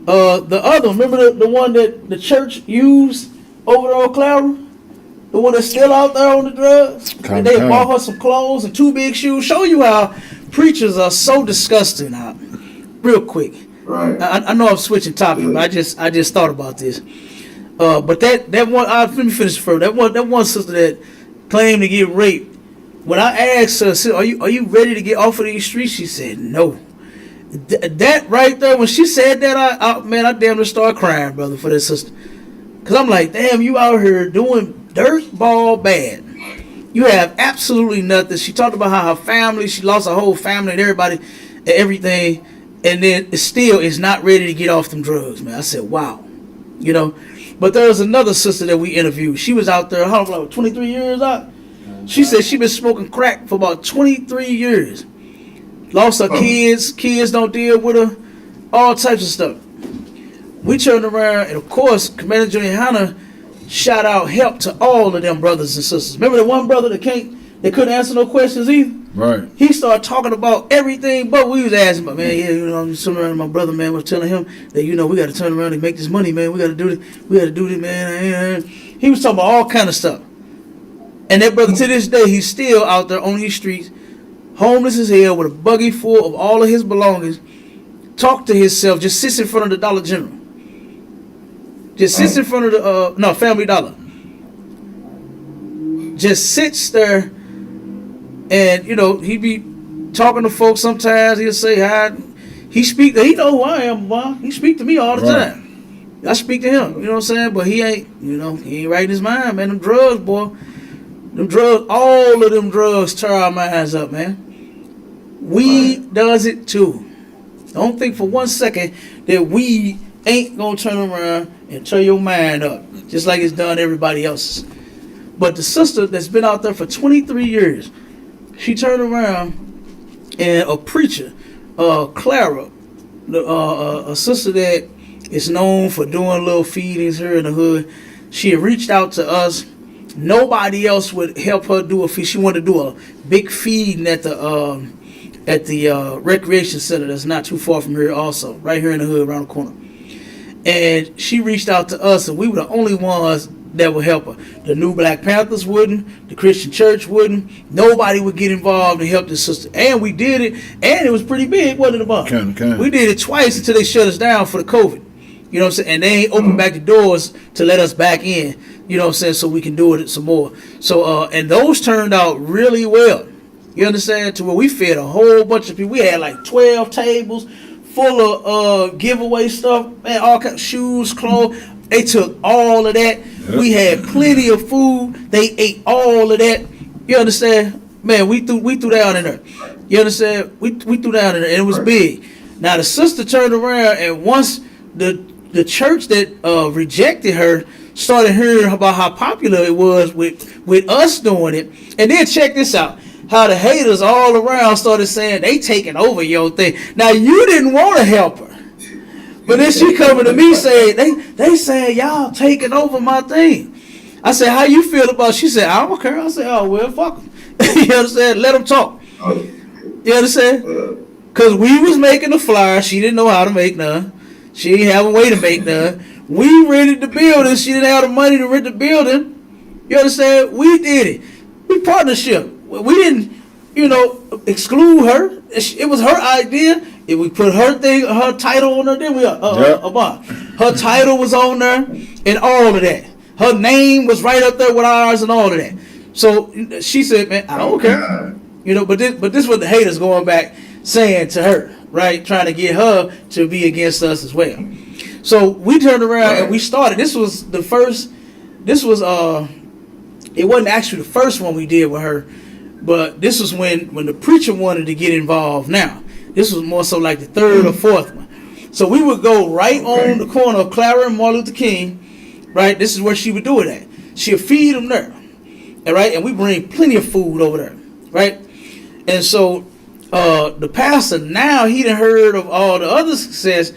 The other, remember the one that the church used over there on Clara? The one that's still out there on the drugs? And they bought her some clothes and 2 big shoes. Show you how preachers are so disgusting. Real quick. Right. I know I'm switching topic, but I just thought about this. But that one, let me finish first. That one sister that claimed to get raped. When I asked her, I said, are you ready to get off of these streets? She said no. That right there, when she said that, I damn near started crying, brother, for that sister. Cause I'm like, damn, you out here doing dirt ball bad. You have absolutely nothing. She talked about how her family, she lost her whole family and everybody and everything. And then it still is not ready to get off them drugs, man. I said, wow. You know, but there was another sister that we interviewed. She was out there, how long, 23 years out? She said she been smoking crack for about 23 years. Lost her kids don't deal with her, all types of stuff. We turned around, and of course, Commander Junior Hanna shout out help to all of them brothers and sisters. Remember the one brother that couldn't answer no questions either? Right. He started talking about everything but we was asking, but man, yeah, you know, I'm sitting around, my brother, man, was telling him that, you know, we got to turn around and make this money, man. We got to do this, man. He was talking about all kind of stuff. And that brother, to this day, he's still out there on these streets, homeless as hell, with a buggy full of all of his belongings, talk to himself, just sits in front of the Dollar General. Just sits in front of the, Family Dollar. just sits there, and he be talking to folks. Sometimes he'll say hi. He know who I am, boy. He speak to me all the time. I speak to him, you know what I'm saying? But he ain't, he ain't right in his mind, man. Them drugs, boy. Them drugs, all of them drugs tear our minds up, man. Weed does it too. Don't think for 1 second that weed ain't gonna turn around and turn your mind up, just like it's done everybody else's. But the sister that's been out there for 23 years, she turned around and a preacher, Clara, a sister that is known for doing little feedings here in the hood. She had reached out to us. Nobody else would help her do a feed. She wanted to do a big feeding at the recreation center that's not too far from here also, right here in the hood around the corner. And she reached out to us, and we were the only ones that would help her. The New Black Panthers wouldn't. The Christian Church wouldn't. Nobody would get involved and help this sister. And we did it, and it was pretty big, wasn't it, Bob? We did it twice until they shut us down for the COVID. You know what I'm saying? And they ain't opened back the doors to let us back in, you know what I'm saying, so we can do it some more. So, and those turned out really well. You understand? To where we fed a whole bunch of people. We had like 12 tables full of giveaway stuff, man, all kinds of shoes, clothes. They took all of that. Yep. We had plenty of food. They ate all of that. You understand? Man, we threw down in there. You understand? We threw down in there, and it was big. Now the sister turned around, and once the church that rejected her started hearing about how popular it was with us doing it, and then check this out. How the haters all around started saying they taking over your thing. Now you didn't want to help her, but then she coming to me saying they saying y'all taking over my thing. I said, how you feel about it? She said, I don't care. I said, oh well, fuck them. You understand? Let them talk. You understand? Because we was making the flyer. She didn't know how to make none. She didn't have a way to make none. We rented the building. She didn't have the money to rent the building. You understand? We did it. We partnership. We didn't, exclude her. It was her idea. If we put her title on there, then her title was on there and all of that. Her name was right up there with ours and all of that. So she said, man, I don't care. But this was the haters going back saying to her, right? Trying to get her to be against us as well. So we turned around and we started. It wasn't actually the first one we did with her, but this was when the preacher wanted to get involved now. This was more so like the third or fourth one. So we would go right on the corner of Clara and Martin Luther King, right? This is where she would do it at. She'll feed them there, all right? And we bring plenty of food over there, right? And so the pastor now, he done heard of all the other success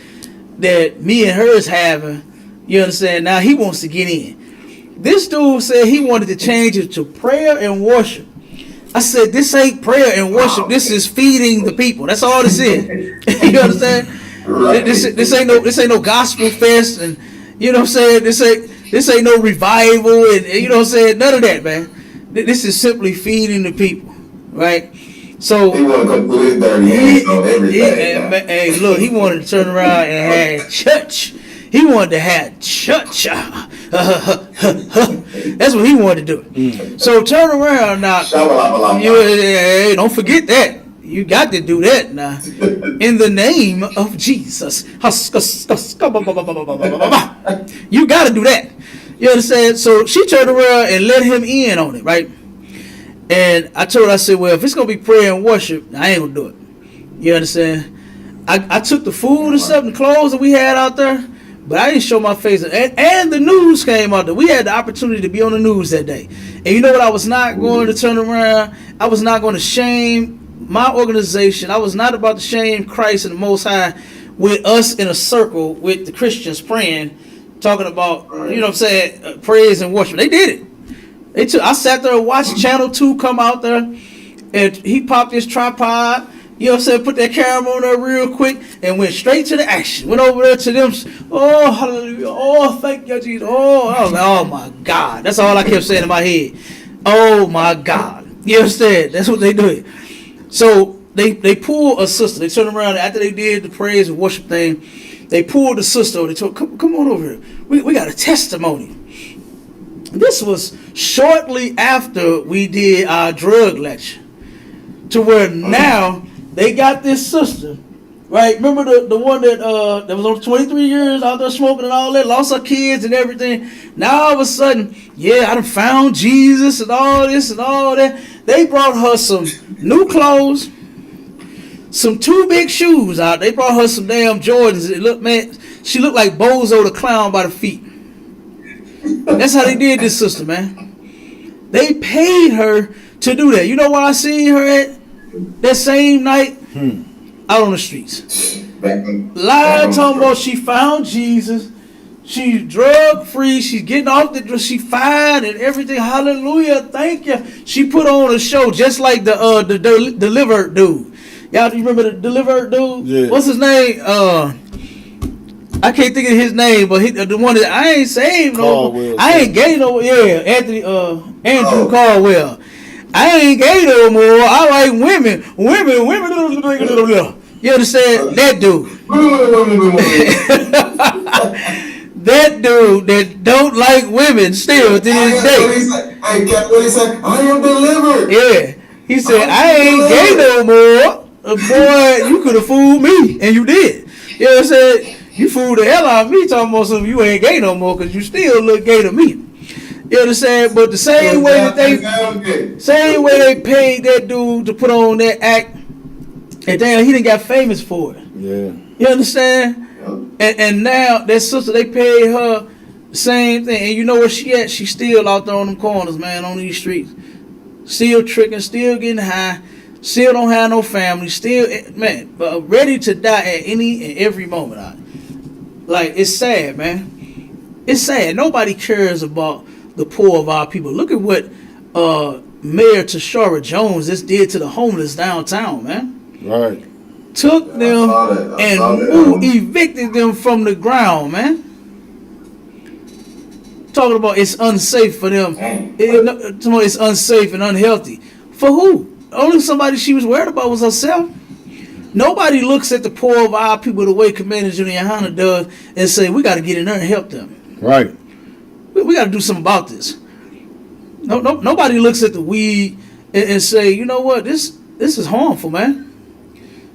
that me and her is having. You understand? Now he wants to get in. This dude said he wanted to change it to prayer and worship. I said, this ain't prayer and worship. This is feeding the people. That's all this is. You understand? This ain't no gospel fest, and you know what I'm saying. This ain't no revival, and you know what I'm saying. None of that, man. This is simply feeding the people, right? So he want to come put his dirty hands on everything. Hey, look, he wanted to turn around and have church. He wanted to have church. That's what he wanted to do. So turn around now. Hey, don't forget that. You got to do that now. In the name of Jesus. You got to do that. You understand? So she turned around and let him in on it, right? And I told her, I said, well, if it's going to be prayer and worship, I ain't going to do it. You understand? I took the food and stuff and clothes that we had out there, but I didn't show my face. And the news came out there. We had the opportunity to be on the news that day. And you know what? I was not going to turn around. I was not going to shame my organization. I was not about to shame Christ and the Most High with us in a circle with the Christians praying, talking about, you know what I'm saying, praise and worship. They did it. I sat there and watched Channel 2 come out there, and he popped his tripod, you know what I'm saying, put that camera on there real quick, and went straight to the action. Went over there to them, oh, hallelujah, oh, thank you, Jesus, oh, I was like, oh, my God. That's all I kept saying in my head. Oh, my God. You understand? That's what they do. So they pulled a sister. They turned around after they did the praise and worship thing. They pulled the sister over. They told, come on over here. We got a testimony. This was shortly after we did our drug lecture, to where now they got this sister, right? Remember the one that was on 23 years out there smoking and all that, lost her kids and everything. Now all of a sudden, yeah, I done found Jesus and all this and all that. They brought her some new clothes, some 2 big shoes out. They brought her some damn Jordans. It looked, man, she looked like Bozo the Clown by the feet. That's how they did this sister, man. They paid her to do that. You know where I seen her at that same night? Out on the streets. Lying, talking about she found Jesus. She's drug free. She's getting off the drugs. She fine and everything. Hallelujah. Thank you. She put on a show just like the delivered dude. Y'all remember the delivered dude? Yeah. What's his name? I can't think of his name, but the one that I ain't saved no. I ain't gay no. Yeah, Andrew Caldwell. I ain't gay no more. I like women. You understand? That dude. That dude that don't like women still to this day. What he said? I am delivered. Yeah. He said, I ain't gay no more. Boy, you could have fooled me. And you did. You know what I'm saying? You fooled the hell out of me talking about something you ain't gay no more because you still look gay to me. You understand? But the same way that they paid that dude to put on that act, and damn, he done got famous for it. Yeah. You understand? And now that sister, they paid her the same thing. And you know where she at? She still out there on them corners, man, on these streets. Still tricking, still getting high, still don't have no family, still, man, ready to die at any and every moment. Like, it's sad, man. It's sad. Nobody cares about the poor of our people. Look at what Mayor Tashara Jones just did to the homeless downtown, man. Right. Took them and evicted them from the ground, man. Talking about it's unsafe for them. It's unsafe and unhealthy. For who? Only somebody she was worried about was herself. Nobody looks at the poor of our people the way Commander Juliana does and say, we got to get in there and help them. Right. We got to do something about this. Nobody looks at the weed and say, you know what, this is harmful, man.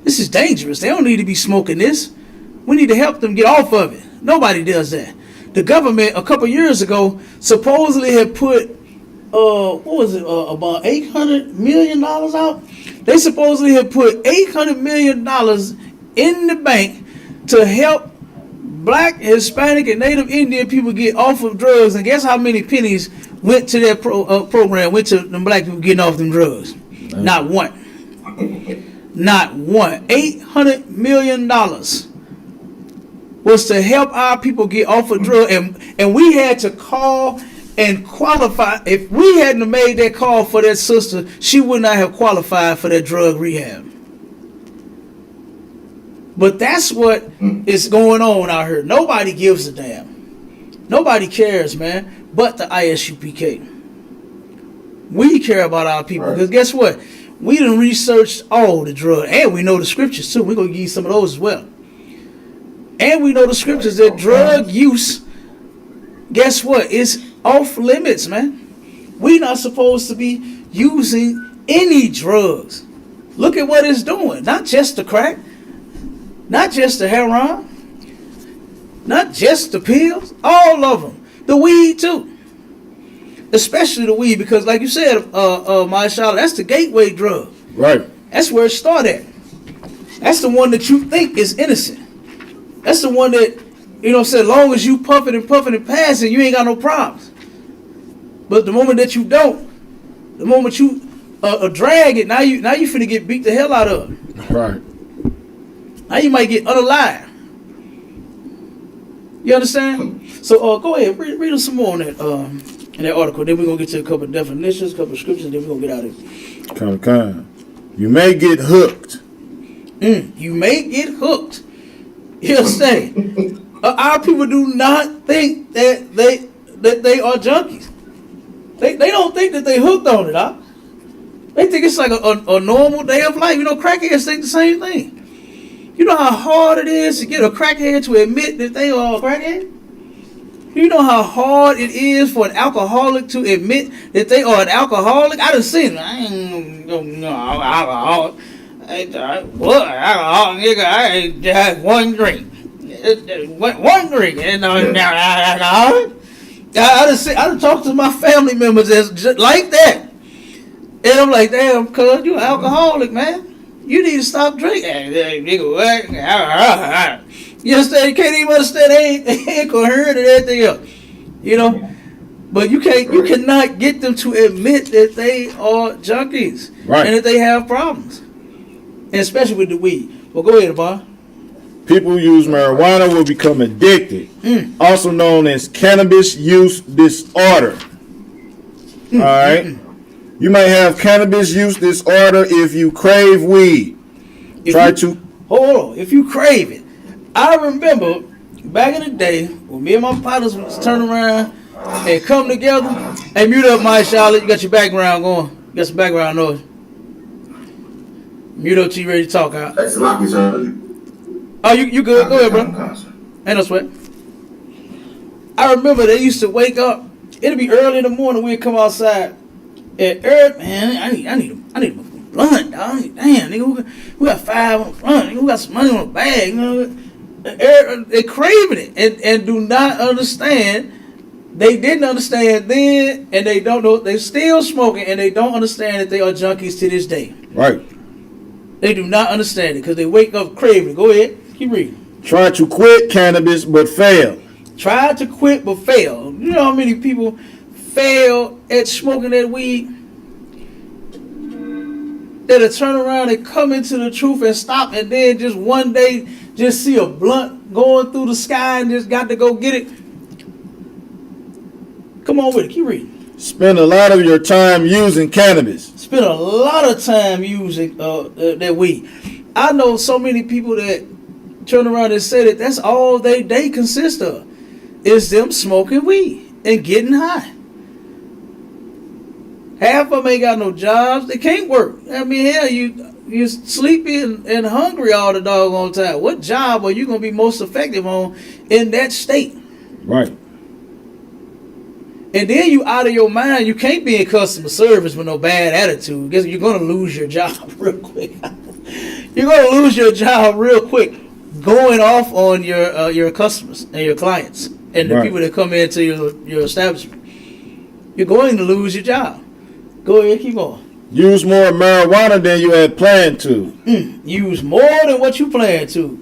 This is dangerous. They don't need to be smoking this. We need to help them get off of it. Nobody does that. The government a couple years ago supposedly had put about $800 million out. They supposedly had put $800 million in the bank to help Black, Hispanic, and Native Indian people get off of drugs. And guess how many pennies went to that program, went to them Black people getting off them drugs? Not one. Not one. $800 million was to help our people get off of drugs. And we had to call and qualify. If we hadn't have made that call for that sister, she would not have qualified for that drug rehab. But that's what is going on out here. Nobody gives a damn. Nobody cares, man, but the ISUPK. We care about our people because guess what? We done researched all the drugs, and we know the scriptures too. We're going to give you some of those as well. And we know the scriptures that drug use, guess what? It's off limits, man. We're not supposed to be using any drugs. Look at what it's doing. Not just the crack, not just the heroin, not just the pills, all of them. The weed too. Especially the weed, because like you said, my child, that's the gateway drug. Right. That's where it started. That's the one that you think is innocent. That's the one that, you know, said, long as you puffing and passing, you ain't got no problems. But the moment that you don't, the moment you drag it, now you finna get beat the hell out of it. Right. Now you might get unalive. You understand? So go ahead, read us some more on that in that article. Then we're gonna get to a couple of definitions, a couple of scriptures, then we're gonna get out of here. Kind. You may get hooked. You may get hooked. You understand? Our people do not think that they are junkies. They don't think that they hooked on it, huh? They think it's like a normal day of life. You know, crackheads think the same thing. You know how hard it is to get a crackhead to admit that they are a crackhead? You know how hard it is for an alcoholic to admit that they are an alcoholic? I done seen it. I ain't no alcoholic. What alcohol, nigga? I ain't had one drink. One drink. And I done talked to my family members that's just like that. And I'm like, damn, cuz you an alcoholic, man. You need to stop drinking. You understand? You can't even understand. They ain't coherent and everything else. You know? But you cannot get them to admit that they are junkies. Right. And that they have problems. And especially with the weed. Well, go ahead, Bob. People who use marijuana will become addicted, also known as cannabis use disorder. All right? You may have cannabis use disorder if you crave weed. Hold on. If you crave it. I remember back in the day when me and my partners would turn around and come together. Hey, mute up, my Charlotte. You got your background going. You got some background noise. Mute up till you ready to talk out. That's like me, sir. Oh, you good? Go ahead, bro. Ain't no sweat. I remember they used to wake up. It'd be early in the morning. We'd come outside. And man, I need a blunt, dog. Damn, nigga, we got 5 on the front. Nigga, we got some money on the bag. You know, they craving it and do not understand. They didn't understand then, and they don't know. They still smoking, and they don't understand that they are junkies to this day. Right. They do not understand it because they wake up craving. Go ahead, keep reading. Try to quit cannabis but fail. Tried to quit but fail. You know how many people fail at smoking that weed? That'll turn around and come into the truth and stop, and then just one day just see a blunt going through the sky and just got to go get it. Come on with it. Keep reading. Spend a lot of your time using cannabis. Spend a lot of time using that weed. I know so many people that turn around and say that that's all they day consist of is them smoking weed and getting high. Half of them ain't got no jobs. They can't work. I mean, hell, you're sleepy and hungry all the doggone time. What job are you going to be most effective on in that state? Right. And then you out of your mind. You can't be in customer service with no bad attitude. Guess you're going to lose your job real quick. You're going to lose your job real quick going off on your customers and your clients and the people that come into your establishment. You're going to lose your job. Go ahead, keep on. Use more marijuana than you had planned to. Use more than what you planned to.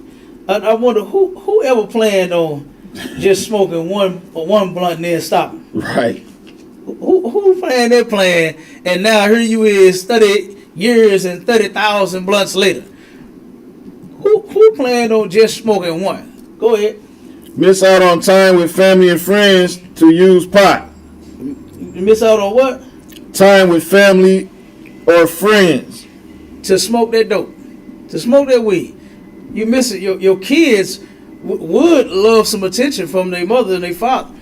I wonder who ever planned on just smoking one blunt and then stopping. Right. Who planned that plan? And now here you is 30 years and 30,000 blunts later. Who planned on just smoking one? Go ahead. Miss out on time with family and friends to use pot. You miss out on what? Time with family or friends. To smoke that dope. To smoke that weed. You miss it. Your kids would love some attention from their mother and their father.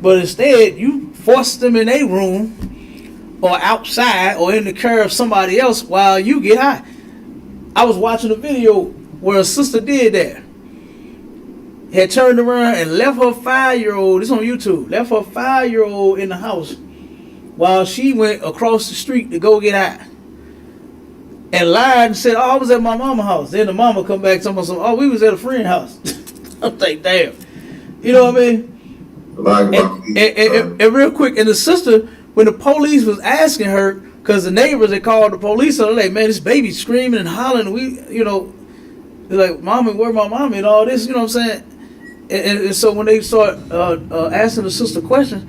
But instead, you force them in a room or outside or in the care of somebody else while you get high. I was watching a video where a sister did that. Had turned around and left her 5-year-old, this on YouTube, left her 5-year-old in the house while she went across the street to go get high. And lied and said, I was at my mama's house. Then the mama come back and tell me, we was at a friend's house. I'm like, damn. You know what I mean? And real quick, and the sister, when the police was asking her, because the neighbors, they called the police, and they're like, man, this baby's screaming and hollering. They're like, mommy, where my mommy and all this, you know what I'm saying? And so when they start asking the sister questions,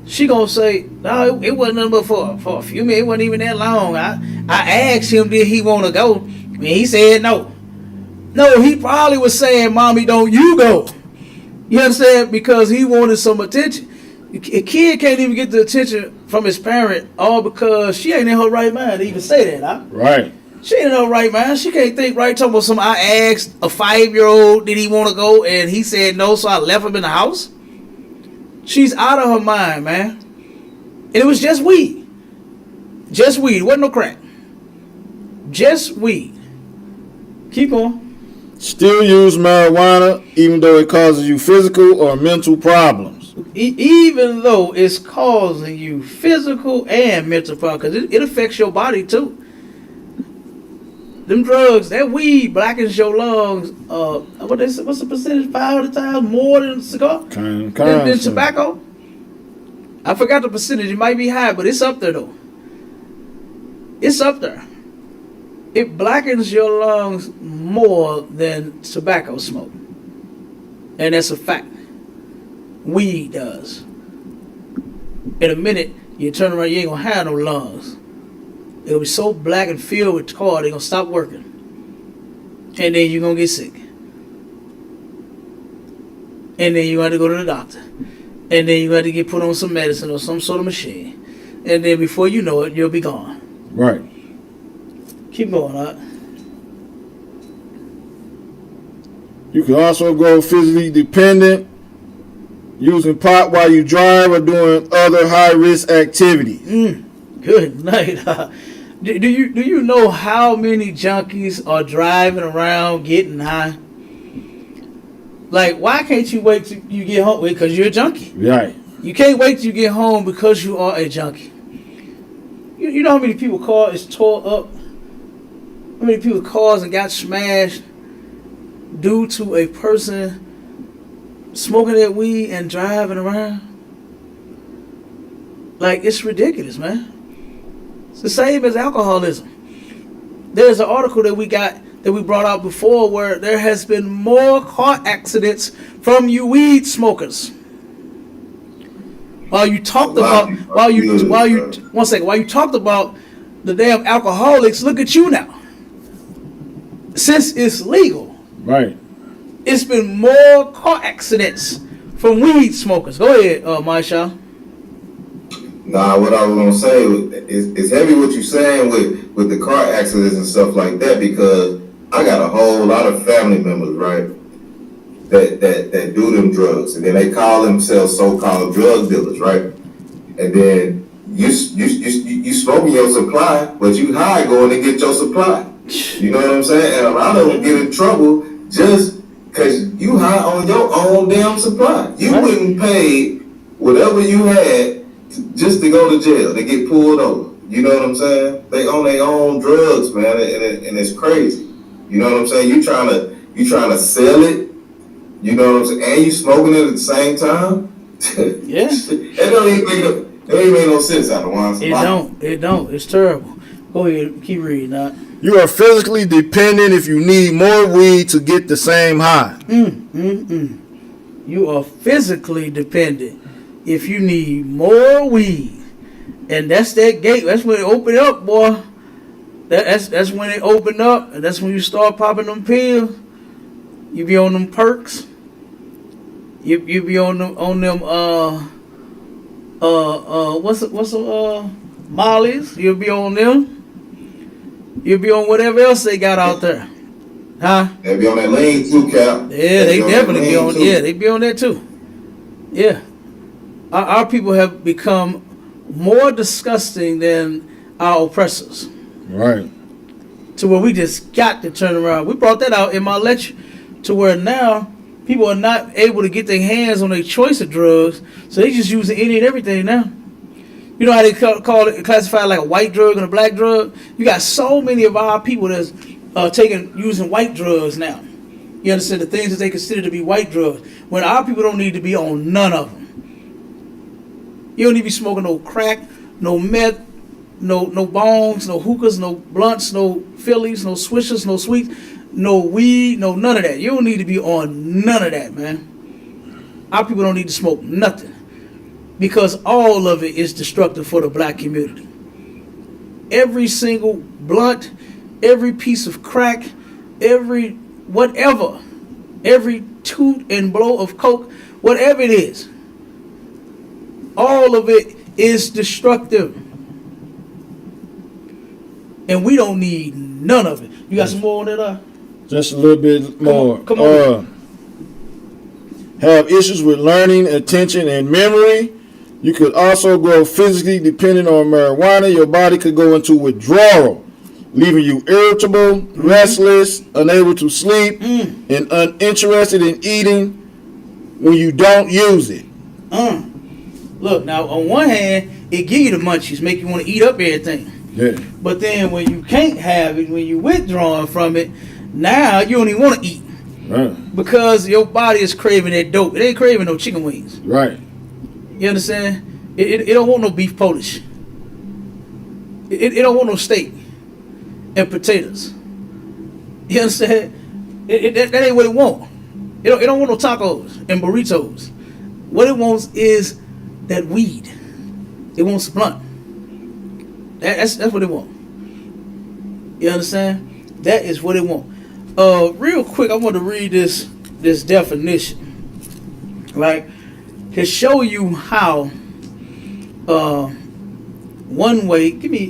she gonna say, no, it wasn't nothing but for a few minutes. It wasn't even that long. I asked him, did he want to go? And he said no. No, he probably was saying, mommy, don't you go. You understand? Because he wanted some attention. A kid can't even get the attention from his parent, all because she ain't in her right mind to even say that, huh? Right. She ain't in her right mind. She can't think right. Talking about some, I asked a 5-year-old, did he want to go? And he said no, so I left him in the house. She's out of her mind, man. And it was just weed. Just weed. It wasn't no crack. Just weed. Keep on. Still use marijuana even though it causes you physical or mental problems. even though it's causing you physical and mental problems, because it affects your body too. Them drugs, that weed blackens your lungs. What's the percentage? 500 times more than cigar? Than tobacco? I forgot the percentage. It might be high, but it's up there though. It's up there. It blackens your lungs more than tobacco smoke. And that's a fact. Weed does. In a minute, you turn around, you ain't gonna have no lungs. It'll be so black and filled with tar, they're gonna stop working. And then you're gonna get sick. And then you're gonna have to go to the doctor. And then you're gonna have to get put on some medicine or some sort of machine. And then before you know it, you'll be gone. Right. Keep going, huh? You can also grow physically dependent using pot while you drive or doing other high-risk activities. Good night. Do you know how many junkies are driving around getting high? Like, why can't you wait till you get home? Because you're a junkie. Right. You can't wait till you get home because you are a junkie. You know how many people's car is tore up? How many people's cars and got smashed due to a person smoking that weed and driving around? Like, it's ridiculous, man. It's the same as alcoholism. There's an article that we brought out before where there has been more car accidents from you weed smokers. While you talked about the damn alcoholics, look at you now. Since it's legal, right? It's been more car accidents from weed smokers. Go ahead, Marsha. Nah, what I was gonna say is heavy what you're saying with the car accidents and stuff like that, because I got a whole lot of family members, right, that do them drugs, and then they call themselves so-called drug dealers, right? And then you smoking your supply, but you high going to get your supply. You know what I'm saying? And a lot of them get in trouble just because you high on your own damn supply. You wouldn't pay whatever you had just to go to jail, to get pulled over. You know what I'm saying? They own their own drugs, man, and it's crazy. You know what I'm saying? You trying to sell it. You know what I'm saying? And you smoking it at the same time. Yeah. That don't even make no sense out of one. It don't. It's terrible. Go ahead, keep reading that. You are physically dependent if you need more weed to get the same high. You are physically dependent if you need more weed. And that's that gate. That's when it open up, boy. That's when it open up, and that's when you start popping them pills. You be on them perks. You be on them mollies. You'll be on them. You'll be on whatever else they got out there. Huh? They be on that lane too, Cap. Yeah, they definitely be on. Too. Yeah, they be on that too. Yeah, our people have become more disgusting than our oppressors. Right. To where we just got to turn around. We brought that out in my lecture, to where now people are not able to get their hands on a choice of drugs, so they just using any and everything now. You know how they call it, classify like a white drug and a black drug? You got so many of our people that's using white drugs now. You understand, the things that they consider to be white drugs, when our people don't need to be on none of them. You don't need to be smoking no crack, no meth, no bongs, no hookahs, no blunts, no Phillies, no swishers, no sweets, no weed, no none of that. You don't need to be on none of that, man. Our people don't need to smoke nothing, because all of it is destructive for the black community. Every single blunt, every piece of crack, every whatever, every toot and blow of coke, whatever it is, all of it is destructive. And we don't need none of it. You got some more on that? Just a little bit more. Come on. Have issues with learning, attention, and memory. You could also grow physically dependent on marijuana. Your body could go into withdrawal, leaving you irritable, restless, unable to sleep, and uninterested in eating when you don't use it. Look, now on one hand, it give you the munchies, make you want to eat up everything. Yeah. But then when you can't have it, when you withdrawing from it, now you don't even want to eat. Right. Because your body is craving that dope. It ain't craving no chicken wings. Right. You understand? It don't want no beef Polish. It don't want no steak and potatoes. You understand? That ain't what it want. It don't want no tacos and burritos. What it wants is that weed. It wants a blunt. That's what it want. You understand? That is what it want. Real quick, I want to read this definition, right? To show you how one way. Give me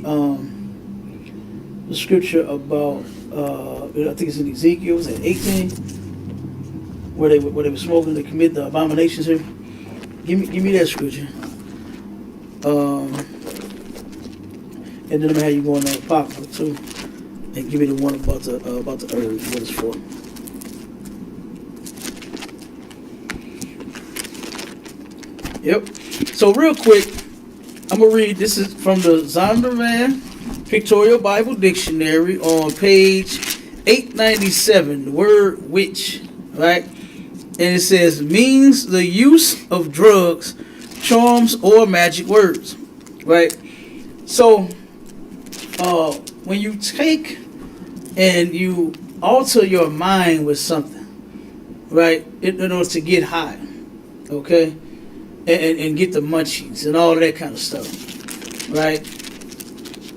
the scripture about I think it's in Ezekiel, it's at 18, where they were smoking to commit the abominations here. Give me that scripture. And then I'm gonna have you go on the Apocrypha too, and give me the one about the herb, what it's for. Yep. So real quick, I'm gonna read. This is from the Zondervan Pictorial Bible Dictionary on page 897. The word witch, right? And it says means the use of drugs, charms, or magic words, right? So, when you take and you alter your mind with something, right, in order to get high, okay, and get the munchies and all of that kind of stuff, right,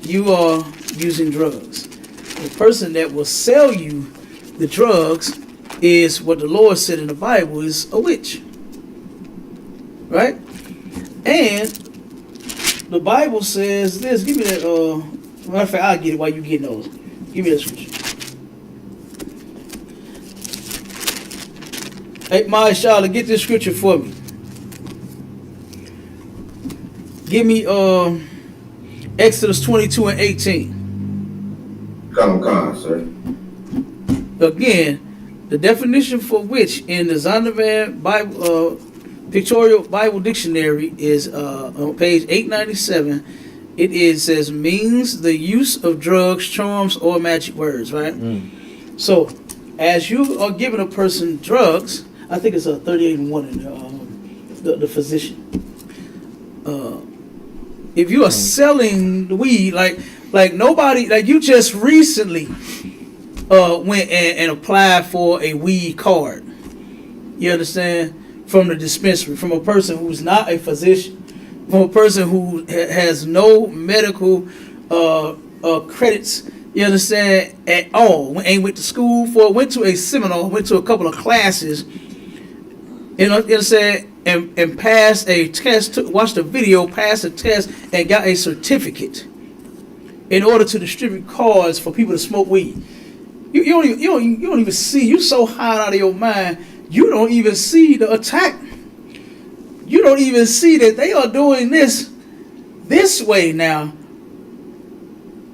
you are using drugs. The person that will sell you the drugs is what the Lord said in the Bible is a witch, right? And the Bible says this. Give me that. Matter of fact, I'll get it while you getting those. Give me that scripture. Hey, my Charlotte, get this scripture for me. Give me Exodus 22 and 18. Come, sir. Again, the definition for witch in the Zondervan Bible Pictorial Bible Dictionary is on page 897. It says means the use of drugs, charms, or magic words, right? So, as you are giving a person drugs, I think it's a 38 and 1 in the physician. If you are selling the weed, like nobody, like you just recently went and applied for a weed card. You understand? From the dispensary, from a person who's not a physician, from a person who has no medical credits, you understand, at all. Ain't went to school for, went to a seminar, went to a couple of classes, you know what I'm saying, and passed a test, watched a video, passed a test, and got a certificate in order to distribute cards for people to smoke weed. You don't even see, you so high out of your mind, you don't even see the attack. You don't even see that they are doing this way now.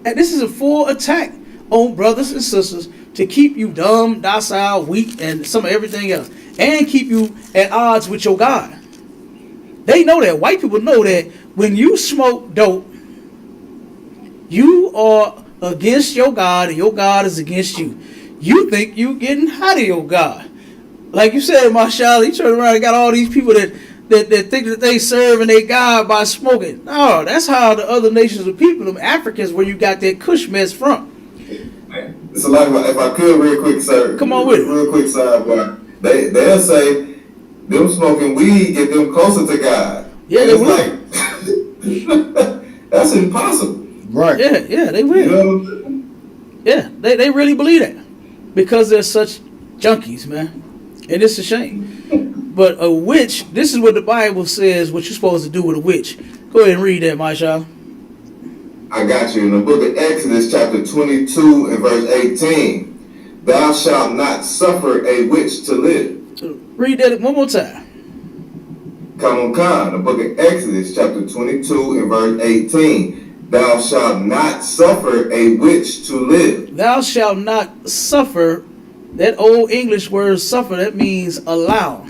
And this is a full attack on brothers and sisters to keep you dumb, docile, weak, and some of everything else. And keep you at odds with your God. They know that. White people know that when you smoke dope, you are against your God and your God is against you. You think you getting high to your God. Like you said, Marshall, he turned around and got all these people that think that they serving their God by smoking. No, that's how the other nations of people, them Africans, where you got that Kush mess from. It's a lot. If I could, real quick, sir. Come on with it. Real quick, sidebar. They'll say them smoking weed get them closer to God. Yeah, and they will. Like, that's impossible. Right. Yeah, they will. You know? Yeah, they really believe that because they're such junkies, man. And it's a shame. But a witch, this is what the Bible says what you're supposed to do with a witch. Go ahead and read that, my child. I got you. In the book of Exodus, chapter 22 and verse 18, thou shalt not suffer a witch to live. Read that one more time. Come on, the book of Exodus, chapter 22 and verse 18, thou shalt not suffer a witch to live. Thou shalt not suffer. That old English word suffer, that means allow.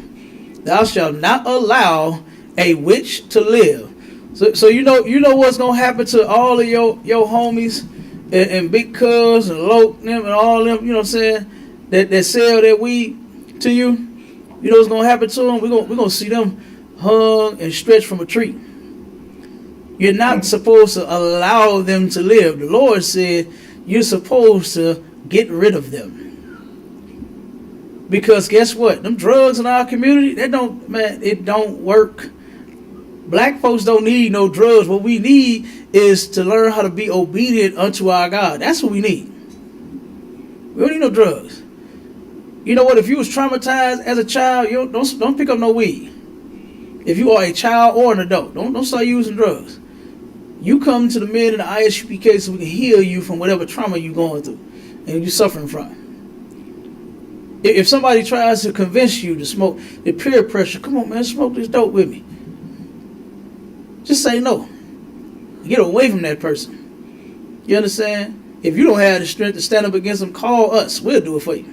Thou shalt not allow a which to live. So you know what's gonna happen to all of your homies and big cuz and Loke them and all them, you know what I'm saying, that sell that weed to you. You know what's gonna happen to them? We're gonna see them hung and stretched from a tree. You're not supposed to allow them to live. The Lord said you're supposed to get rid of them. Because guess what? Them drugs in our community, it don't work. Black folks don't need no drugs. What we need is to learn how to be obedient unto our God. That's what we need. We don't need no drugs. You know what? If you was traumatized as a child, you don't pick up no weed. If you are a child or an adult, don't start using drugs. You come to the men in the ISUPK so we can heal you from whatever trauma you're going through and you're suffering from. If somebody tries to convince you to smoke, the peer pressure, come on man, smoke this dope with me. Just say no. Get away from that person. You understand? If you don't have the strength to stand up against them, call us. We'll do it for you.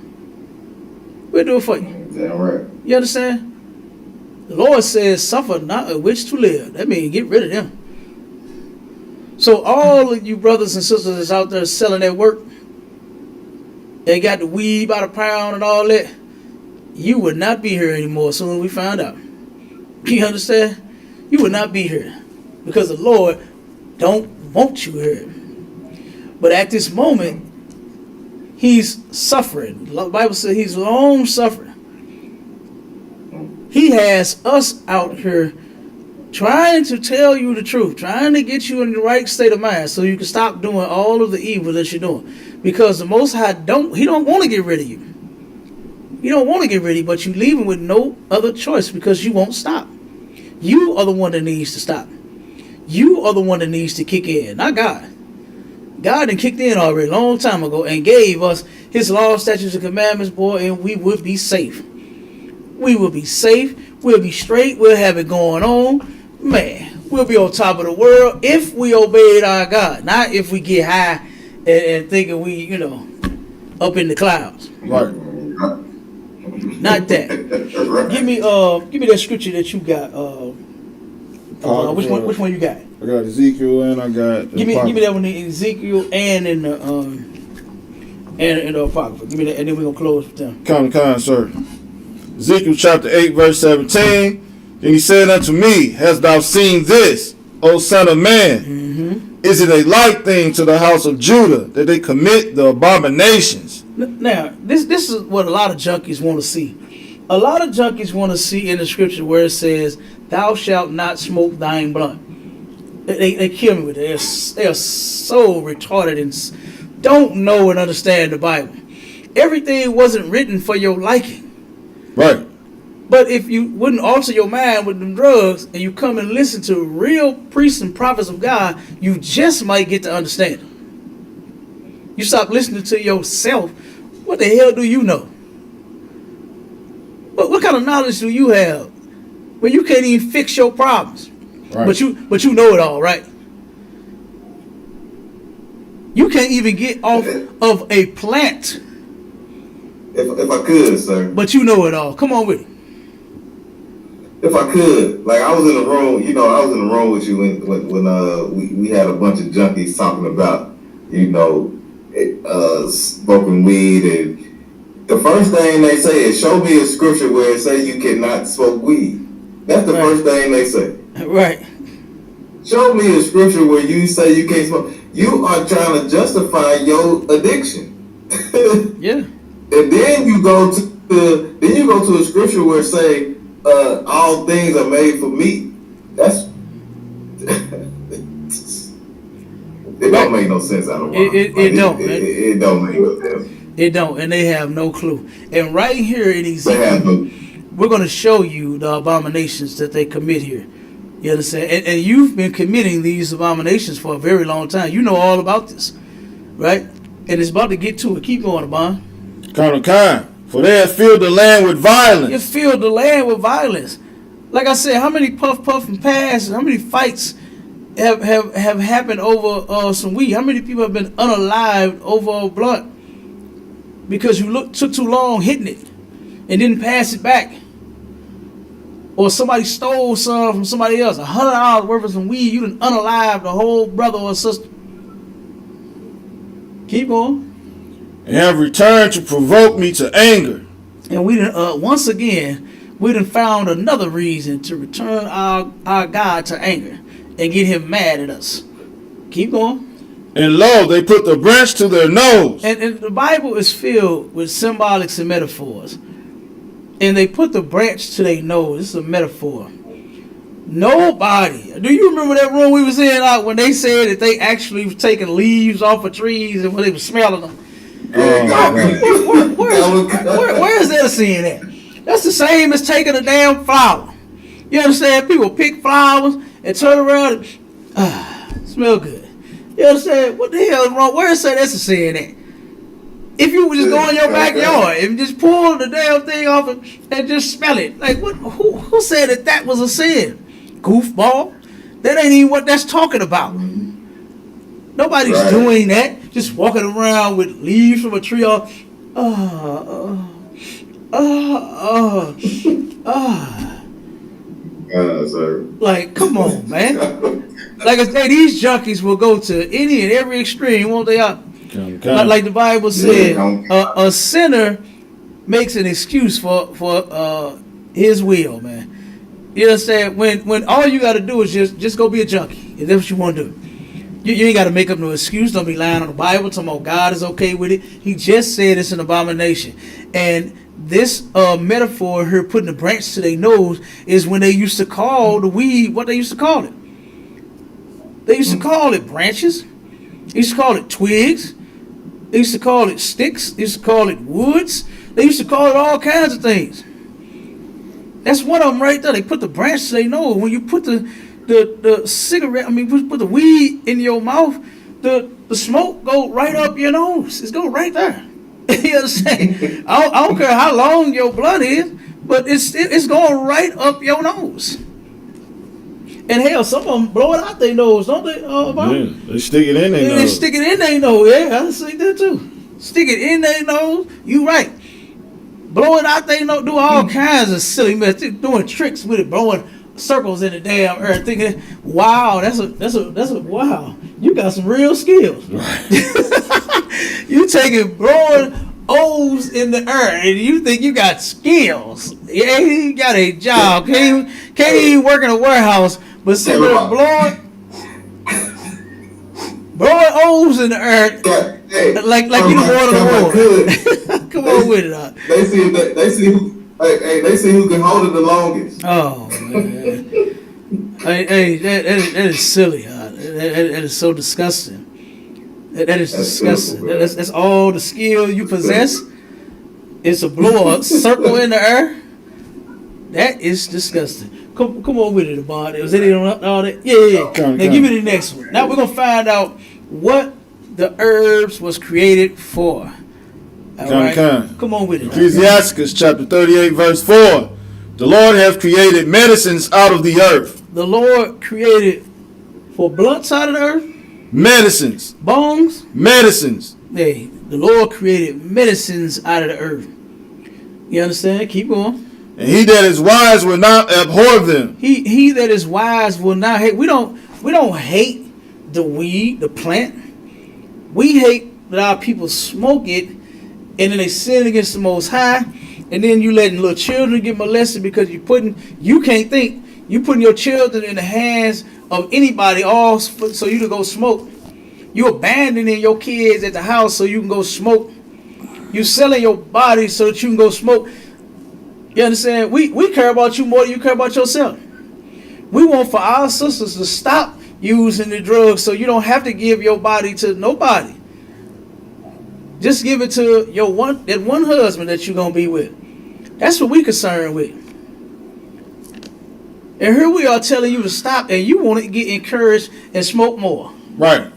We'll do it for you. Damn right. You understand? The Lord says, suffer not a witch to live. That means get rid of them. So all of you brothers and sisters that's out there selling that work, they got the weed by the pound and all that, you would not be here anymore as soon as we find out. You understand? You would not be here because the Lord don't want you here. But at this moment, he's suffering. The Bible says he's long suffering. He has us out here trying to tell you the truth, trying to get you in the right state of mind so you can stop doing all of the evil that you're doing. Because the Most High don't want to get rid of you. You don't want to get rid of you, but you leave him with no other choice because you won't stop. You are the one that needs to stop. You are the one that needs to kick in, not God. God done kicked in already a long time ago and gave us his law, statutes, and commandments, boy, and we would be safe. We will be safe. We'll be straight. We'll have it going on. Man, we'll be on top of the world if we obeyed our God, not if we get high and thinking we, up in the clouds. Right. Not that. Give me that scripture that you got. Which one you got? I got Ezekiel and I got. Give me that one in Ezekiel and in the Apocrypha. Give me that, and then we're gonna close with them. Kind, sir. Ezekiel chapter 8, verse 17. Then he said unto me, hast thou seen this, O son of man? Mm-hmm. Is it a light thing to the house of Judah that they commit the abominations? Now, this is what a lot of junkies want to see. A lot of junkies want to see in the scripture where it says, thou shalt not smoke thine blunt. They kill me with it. They are so retarded and don't know and understand the Bible. Everything wasn't written for your liking. Right. But if you wouldn't alter your mind with them drugs and you come and listen to real priests and prophets of God, you just might get to understand them. You stop listening to yourself. What the hell do you know? What kind of knowledge do you have when you can't even fix your problems? Right. But you know it all, right? You can't even get off of a plant. If I could, sir. But you know it all. Come on with it. If I could, like I was in the room, I was in the room with you when we had a bunch of junkies talking about, smoking weed, and the first thing they say is, show me a scripture where it says you cannot smoke weed. That's the first thing they say. Right. Show me a scripture where you say you can't smoke. You are trying to justify your addiction. Yeah. And then you go to a scripture where it say all things are made for meat. That's it don't make no sense out of it don't. It don't make no sense. It don't, and they have no clue. And right here in Ezekiel, we're going to show you the abominations that they commit here. You understand? And you've been committing these abominations for a very long time. You know all about this, right? And it's about to get to it. Keep going, Abon. Kind. For they have filled the land with violence. You filled the land with violence. Like I said, how many puff and pass, how many fights have happened over some weed? How many people have been unalived over a blunt? Because you took too long hitting it and didn't pass it back. or somebody stole some from somebody else, $100 worth of some weed, you done unalive the whole brother or sister. Keep going. And have returned to provoke me to anger. And we done, once again, we done found another reason to return our God to anger and get him mad at us. Keep going. And lo, they put the branch to their nose. And the Bible is filled with symbolics and metaphors. And they put the branch to their nose. This is a metaphor. Nobody. Do you remember that room we was in when they said that they actually was taking leaves off of trees and when they were smelling them? Where is that seeing at? That's the same as taking a damn flower. You understand? People pick flowers and turn around and smell good. You understand? What the hell is wrong? Where is that that's a sin at? If you would just go in your backyard and just pull the damn thing off and just smell it. Like, what? Who said that was a sin? Goofball. That ain't even what that's talking about. Nobody's doing that. Just walking around with leaves from a tree off. Like, come on, man. Like I say, these junkies will go to any and every extreme, won't they? Like the Bible said, a sinner makes an excuse for his will, man. You understand? When all you got to do is just go be a junkie. If that's what you want to do. You ain't got to make up no excuse. Don't be lying on the Bible. Talking about God is okay with it. He just said it's an abomination. And this metaphor here, putting the branch to their nose, is when they used to call the weed what they used to call it. They used to call it branches. They used to call it twigs. They used to call it sticks. They used to call it woods. They used to call it all kinds of things. That's one of them right there. They put the branch to their nose. When you put the cigarette, put the weed in your mouth, the smoke go right up your nose. It's go right there. You understand? I don't care how long your blood is, but it's going right up your nose. And hell, some of them blow it out their nose, don't they? Yeah, they stick it in their nose. They stick it in their nose. Yeah, I see that too. Stick it in their nose. You right. Blow it out their nose. Do all kinds of silly mess. They're doing tricks with it, blowing circles in the damn earth, thinking, wow, that's a wow. You got some real skills. Right. You taking blowing O's in the earth, and you think you got skills. Yeah, you got a job. Can't even work in a warehouse, but sitting there blowing O's in the earth, like you the water. Come on with it. They see who can hold it the longest. Oh man, hey, that is silly. That is so disgusting. That is disgusting. That's all the skill you possess. It's a blow a circle in the air. That is disgusting. Come on with it, Abad. Was it on all that? Yeah. Now give me the next one. Now we're gonna find out what the herbs was created for. All right. Come on with it. Ecclesiastes chapter 38 verse 4. The Lord hath created medicines out of the earth. The Lord created for blunts out of the earth. Medicines. Bones. Medicines. Hey, the Lord created medicines out of the earth. You understand? Keep going. And he that is wise will not abhor them. He that is wise will not hate. We don't hate the weed, the plant. We hate that our people smoke it, and then they sin against the Most High, and then you letting little children get molested because you can't think. You putting your children in the hands of anybody all so you to go smoke. You abandoning your kids at the house so you can go smoke. You selling your body so that you can go smoke. You understand? We care about you more than you care about yourself. We want for our sisters to stop using the drugs so you don't have to give your body to nobody. Just give it to that one husband that you're gonna be with. That's what we concerned with. And here we are telling you to stop, and you want to get encouraged and smoke more. Right.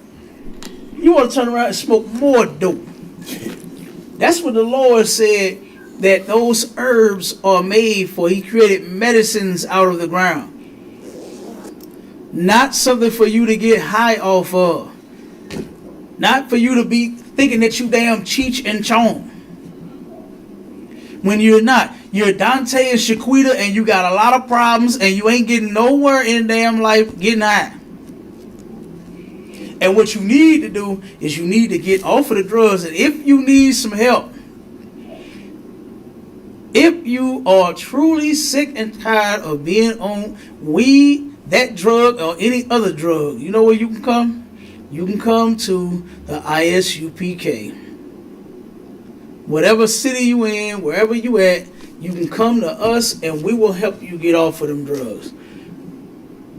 You want to turn around and smoke more dope. That's what the Lord said that those herbs are made for. He created medicines out of the ground. Not something for you to get high off of. Not for you to be thinking that you damn Cheech and Chong. when you're not. You're Dante and Shaquita, and you got a lot of problems, and you ain't getting nowhere in damn life getting high. And what you need to do is you need to get off of the drugs. And if you need some help, if you are truly sick and tired of being on weed, that drug, or any other drug, you know where you can come? You can come to the ISUPK. Whatever city you in, wherever you at, you can come to us and we will help you get off of them drugs.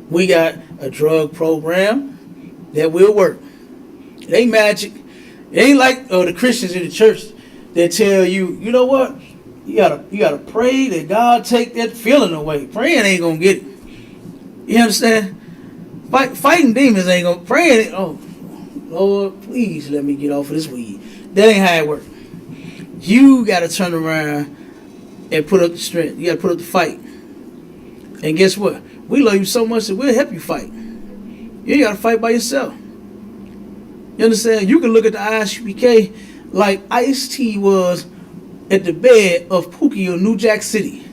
We got a drug program that will work. It ain't magic. It ain't like the Christians in the church that tell you, you know what? You gotta pray that God take that feeling away. Praying ain't gonna get it. You understand? Fighting demons ain't gonna praying. Oh, Lord, please let me get off of this weed. That ain't how it works. You gotta turn around and put up the strength. You gotta put up the fight. And guess what? We love you so much that we'll help you fight. You ain't gotta fight by yourself. You understand? You can look at the ISUPK like Ice-T was at the bed of Pookie of New Jack City.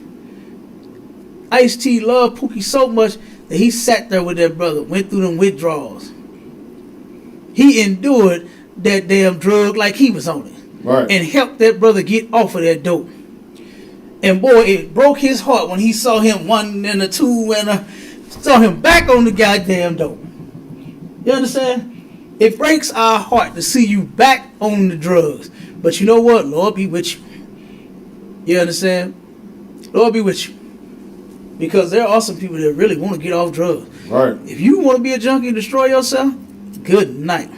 Ice-T loved Pookie so much that he sat there with that brother, went through them withdrawals. He endured that damn drug like he was on it. Right. And helped that brother get off of that dope. And boy, it broke his heart when he saw him 1 and a 2 and saw him back on the goddamn dope. You understand? It breaks our heart to see you back on the drugs. But you know what? Lord be with you. You understand? Lord be with you. Because there are some people that really want to get off drugs. Right. If you want to be a junkie and destroy yourself, good night.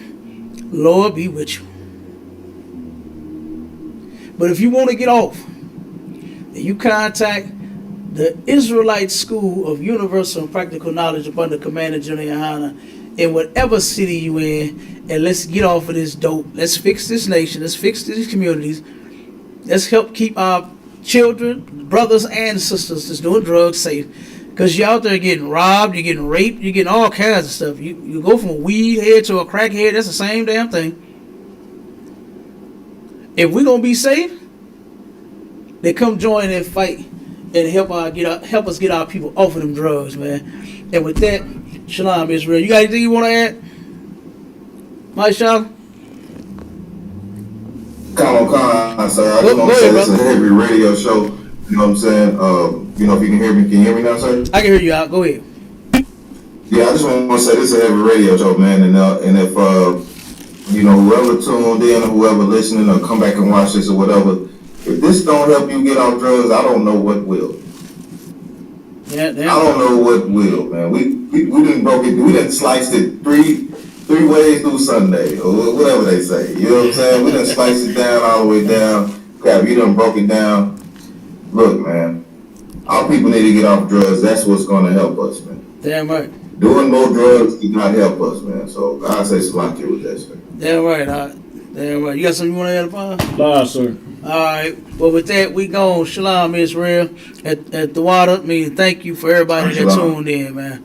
Lord be with you. But if you want to get off, then you contact the Israelite School of Universal and Practical Knowledge up under Commander General Yohana in whatever city you in, and let's get off of this dope. Let's fix this nation. Let's fix these communities. Let's help keep our children, brothers, and sisters that's doing drugs safe. Because you're out there getting robbed, you're getting raped, you're getting all kinds of stuff. You go from a weed head to a crack head, that's the same damn thing. If we're going to be safe, then come join that fight and help us get our people off of them drugs, man. And with that, Shalom Israel. You got anything you want to add? Mike Shalom? Come on, sir. I just want to say this is a heavy radio show. You know what I'm saying? You know, if you can hear me now, sir? I can hear you out. Go ahead. Yeah, I just want to say this is a heavy radio show, man. And if, you know, whoever tuned in or whoever listening or come back and watch this or whatever, if this don't help you get off drugs, I don't know what will. Yeah, I don't know what will, man. We didn't broke it. We didn't sliced it three ways through Sunday or whatever they say. You know what I'm saying? We done sliced it down all the way down. Crap, you done broke it down. Look, man, our people need to get off drugs. That's what's gonna help us, man. Damn right. Doing more drugs did not help us, man. So God say slack you with that, sir. Damn right. Damn right. You got something you want to add upon? Nah, sir. All right. Well, with that, we gone. Shalom Israel at the water. Thank you for everybody that tuned in, man.